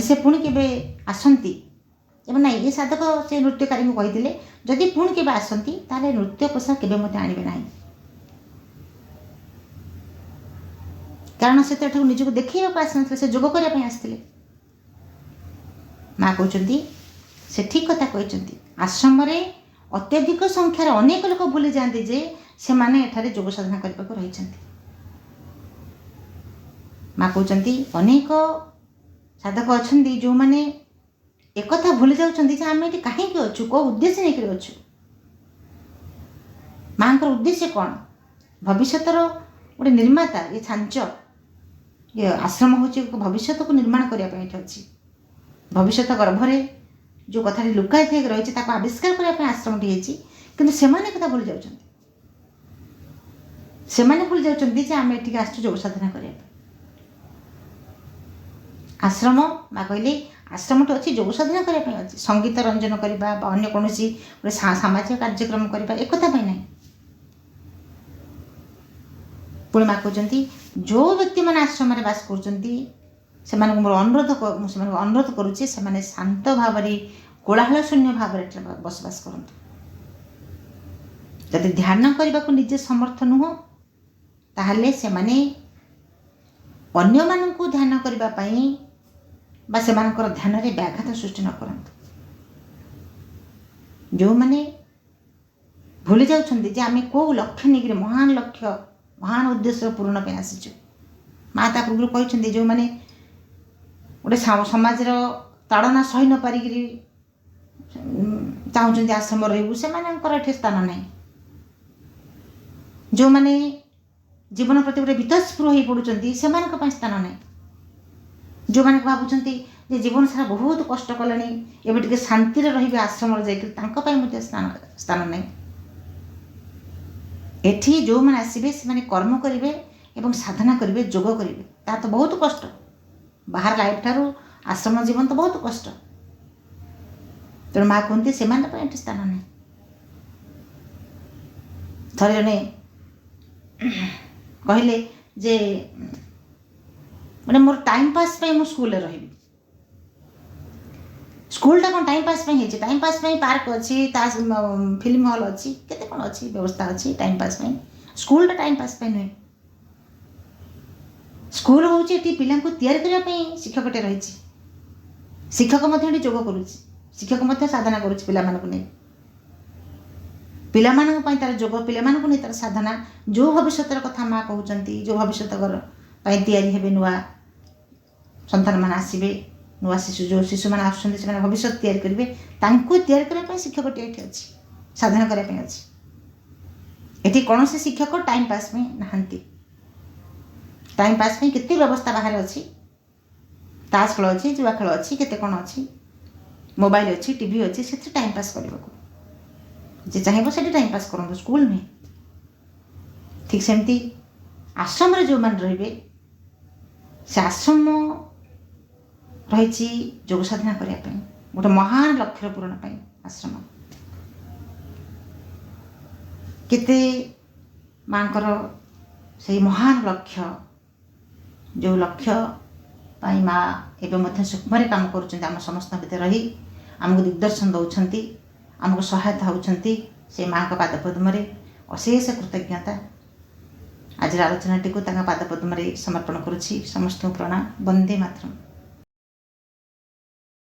ସେ ପୁଣି କେବେ ଆସନ୍ତି, ଏବଂ ନାଇଁ ଏ ସାଧକ ସେ ନୃତ୍ୟକାରୀଙ୍କୁ କହିଥିଲେ ଯଦି ପୁଣି କେବେ ଆସନ୍ତି ତାହେଲେ ନୃତ୍ୟ ପୋଷାକ କେବେ ମଧ୍ୟ ଆଣିବେ ନାହିଁ, କାରଣ ସେ ତ ଏଠାକୁ ନିଜକୁ ଦେଖେଇବାକୁ ଆସିନଥିଲେ, ସେ ଯୋଗ କରିବା ପାଇଁ ଆସିଥିଲେ। ମା କହୁଛନ୍ତି ସେ ଠିକ୍ କଥା କହିଛନ୍ତି। ଆଶ୍ରମରେ ଅତ୍ୟଧିକ ସଂଖ୍ୟାରେ ଅନେକ ଲୋକ ଭୁଲି ଯାଆନ୍ତି ଯେ ସେମାନେ ଏଠାରେ ଯୋଗ ସାଧନା କରିବାକୁ ରହିଛନ୍ତି। ମା କହୁଛନ୍ତି ଅନେକ ସାଧକ ଅଛନ୍ତି ଯେଉଁମାନେ ଏକଥା ଭୁଲି ଯାଉଛନ୍ତି ଯେ ଆମେ ଏଠି କାହିଁକି ଅଛୁ, କେଉଁ ଉଦ୍ଦେଶ୍ୟ ନେଇକରି ଅଛୁ। ମାଙ୍କର ଉଦ୍ଦେଶ୍ୟ କ'ଣ? ଭବିଷ୍ୟତର ଗୋଟେ ନିର୍ମାତା, ଏ ଛାଞ୍ଚ, ଏ ଆଶ୍ରମ ହେଉଛି ଭବିଷ୍ୟତକୁ ନିର୍ମାଣ କରିବା ପାଇଁ ଏଠି ଅଛି। ଭବିଷ୍ୟତ ଗର୍ଭରେ ଯେଉଁ କଥାଟି ଲୁକାଇ ଥାଇକି ରହିଛି ତାକୁ ଆବିଷ୍କାର କରିବା ପାଇଁ ଆଶ୍ରମଟି ହେଇଛି। କିନ୍ତୁ ସେମାନେ କଥା ଭୁଲି ଯାଉଛନ୍ତି, ସେମାନେ ଭୁଲି ଯାଉଛନ୍ତି ଯେ ଆମେ ଏଠିକି ଆସିଛୁ ଯୋଗ ସାଧନା କରିବା ପାଇଁ। ଆଶ୍ରମ ମା କହିଲେ ଆଶ୍ରମଟି ଅଛି ଯୋଗ ସାଧନା କରିବା ପାଇଁ ଅଛି, ସଙ୍ଗୀତ ରଞ୍ଜନ କରିବା ବା ଅନ୍ୟ କୌଣସି ଗୋଟେ ସାମାଜିକ କାର୍ଯ୍ୟକ୍ରମ କରିବା ଏକଥା ପାଇଁ ନାହିଁ। ପୁଣି ମା କହୁଛନ୍ତି ଯେଉଁ ବ୍ୟକ୍ତିମାନେ ଆଶ୍ରମରେ ବାସ କରୁଛନ୍ତି ସେମାନଙ୍କୁ ମୁଁ ସେମାନଙ୍କୁ ଅନୁରୋଧ କରୁଛି ସେମାନେ ଶାନ୍ତ ଭାବରେ କୋଳାହଳ ଶୂନ୍ୟ ଭାବରେ ବସବାସ କରନ୍ତୁ। ଯଦି ଧ୍ୟାନ କରିବାକୁ ନିଜେ ସମର୍ଥ ନୁହଁ ତାହେଲେ ସେମାନେ ଅନ୍ୟମାନଙ୍କୁ ଧ୍ୟାନ କରିବା ପାଇଁ ବା ସେମାନଙ୍କର ଧ୍ୟାନରେ ବ୍ୟାଘାତ ସୃଷ୍ଟି ନ କରନ୍ତୁ। ଯେଉଁମାନେ ଭୁଲି ଯାଉଛନ୍ତି ଯେ ଆମେ କେଉଁ ଲକ୍ଷ୍ୟ ନେଇକରି ମହାନ ଲକ୍ଷ୍ୟ ମହାନ ଉଦ୍ଦେଶ୍ୟ ପୂରଣ ପାଇଁ ଆସିଛୁ। ମା ତା ପୂର୍ବରୁ କହିଛନ୍ତି ଯେଉଁମାନେ ଗୋଟେ ସମାଜର ତାଡ଼ନା ସହି ନ ପାରିକିରି ଚାହୁଁଛନ୍ତି ଆଶ୍ରମ ରହିବୁ, ସେମାନଙ୍କର ଏଠି ସ୍ଥାନ ନାହିଁ। ଯେଉଁମାନେ ଜୀବନ ପ୍ରତି ଗୋଟେ ବିତସ୍ପୃହ ହେଇ ପଡ଼ୁଛନ୍ତି ସେମାନଙ୍କ ପାଇଁ ସ୍ଥାନ ନାହିଁ। ଯେଉଁମାନେ ଭାବୁଛନ୍ତି ଯେ ଜୀବନ ସାରା ବହୁତ କଷ୍ଟ କଲେଣି, ଏବେ ଟିକେ ଶାନ୍ତିରେ ରହିବେ ଆଶ୍ରମରେ ଯାଇକରି, ତାଙ୍କ ପାଇଁ ମଧ୍ୟ ସ୍ଥାନ ନାହିଁ। ଏଠି ଯେଉଁମାନେ ଆସିବେ ସେମାନେ କର୍ମ କରିବେ ଏବଂ ସାଧନା କରିବେ, ଯୋଗ କରିବେ। ତାହା ତ ବହୁତ କଷ୍ଟ, ବାହାର ଲାଇଫ୍ ଠାରୁ ଆଶ୍ରମ ଜୀବନ ତ ବହୁତ କଷ୍ଟ। ତେଣୁ ମା କୁହନ୍ତି ସେମାନଙ୍କ ପାଇଁ ଏଠି ସ୍ଥାନ ନାହିଁ। ଥରେ ଜଣେ କହିଲେ ଯେ ମାନେ ମୋର ଟାଇମ୍ ପାସ୍ ପାଇଁ ମୁଁ ସ୍କୁଲରେ ରହିବି। ସ୍କୁଲଟା କ'ଣ ଟାଇମ୍ ପାସ୍ ପାଇଁ ହେଇଛି? ଟାଇମ୍ ପାସ୍ ପାଇଁ ପାର୍କ ଅଛି, ତା ଫିଲ୍ମ ହଲ୍ ଅଛି, କେତେ କ'ଣ ଅଛି, ବ୍ୟବସ୍ଥା ଅଛି ଟାଇମ୍ ପାସ୍ ପାଇଁ। ସ୍କୁଲଟା ଟାଇମ୍ ପାସ୍ ପାଇଁ ନୁହେଁ। ସ୍କୁଲ ହେଉଛି ଏଠି ପିଲାଙ୍କୁ ତିଆରି କରିବା ପାଇଁ ଶିକ୍ଷକଟେ ରହିଛି। ଶିକ୍ଷକ ମଧ୍ୟ ଏଠି ଯୋଗ କରୁଛି, ଶିକ୍ଷକ ମଧ୍ୟ ସାଧନା କରୁଛି ପିଲାମାନଙ୍କୁ ନେଇ। ପିଲାମାନଙ୍କ ପାଇଁ ତା'ର ଯୋଗ, ପିଲାମାନଙ୍କୁ ନେଇ ତା'ର ସାଧନା। ଯେଉଁ ଭବିଷ୍ୟତର କଥା ମା କହୁଛନ୍ତି, ଯେଉଁ ଭବିଷ୍ୟତ ପାଇଁ ତିଆରି ହେବେ, ନୂଆ ସନ୍ତାନମାନେ ଆସିବେ, ନୂଆ ଯେଉଁ ଶିଶୁମାନେ ଆସୁଛନ୍ତି ସେମାନେ ଭବିଷ୍ୟତ ତିଆରି କରିବେ, ତାଙ୍କୁ ତିଆରି କରିବା ପାଇଁ ଶିକ୍ଷକଟି ଏଠି ଅଛି, ସାଧନା କରିବା ପାଇଁ ଅଛି। ଏଠି କୌଣସି ଶିକ୍ଷକ ଟାଇମ୍ ପାସ୍ ପାଇଁ ନାହାନ୍ତି। ଟାଇମ୍ ପାସ୍ ପାଇଁ କେତେ ବ୍ୟବସ୍ଥା ବାହାରେ ଅଛି। ତାସ ଖେଳ ଅଛି, ଜୁଆ ଖେଳ ଅଛି, କେତେ କ'ଣ ଅଛି, ମୋବାଇଲ ଅଛି, ଟିଭି ଅଛି, ସେଥିରେ ଟାଇମ୍ ପାସ୍ କରିବାକୁ ଯେ ଚାହିଁବ ସେଠି ଟାଇମ୍ ପାସ୍ କରନ୍ତୁ, ସ୍କୁଲ ନୁହେଁ। ଠିକ୍ ସେମିତି ଆଶ୍ରମରେ ଯେଉଁମାନେ ରହିବେ, ସେ ଆଶ୍ରମ ରହିଛି ଯୋଗ ସାଧନା କରିବା ପାଇଁ, ଗୋଟେ ମହାନ ଲକ୍ଷ୍ୟର ପୂରଣ ପାଇଁ। ଆଶ୍ରମ କେତେ ମାଙ୍କର ସେଇ ମହାନ ଲକ୍ଷ୍ୟ, ଯେଉଁ ଲକ୍ଷ୍ୟ ପାଇଁ ମା ଏବେ ମଧ୍ୟ ସୂକ୍ଷ୍ମରେ କାମ କରୁଛନ୍ତି, ଆମ ସମସ୍ତଙ୍କ ଭିତରେ ରହି ଆମକୁ ଦିଗ୍ଦର୍ଶନ ଦେଉଛନ୍ତି, ଆମକୁ ସହାୟତା ହେଉଛନ୍ତି। ସେ ମାଆଙ୍କ ପାଦପଦ୍ମରେ ଅଶେଷ କୃତଜ୍ଞତା। ଆଜିର ଆଲୋଚନାଟିକୁ ତାଙ୍କ ପାଦପଦ୍ମରେ ସମର୍ପଣ କରୁଛି। ସମସ୍ତଙ୍କୁ ପ୍ରଣାମ। ବନ୍ଦେ ମାତରମ୍।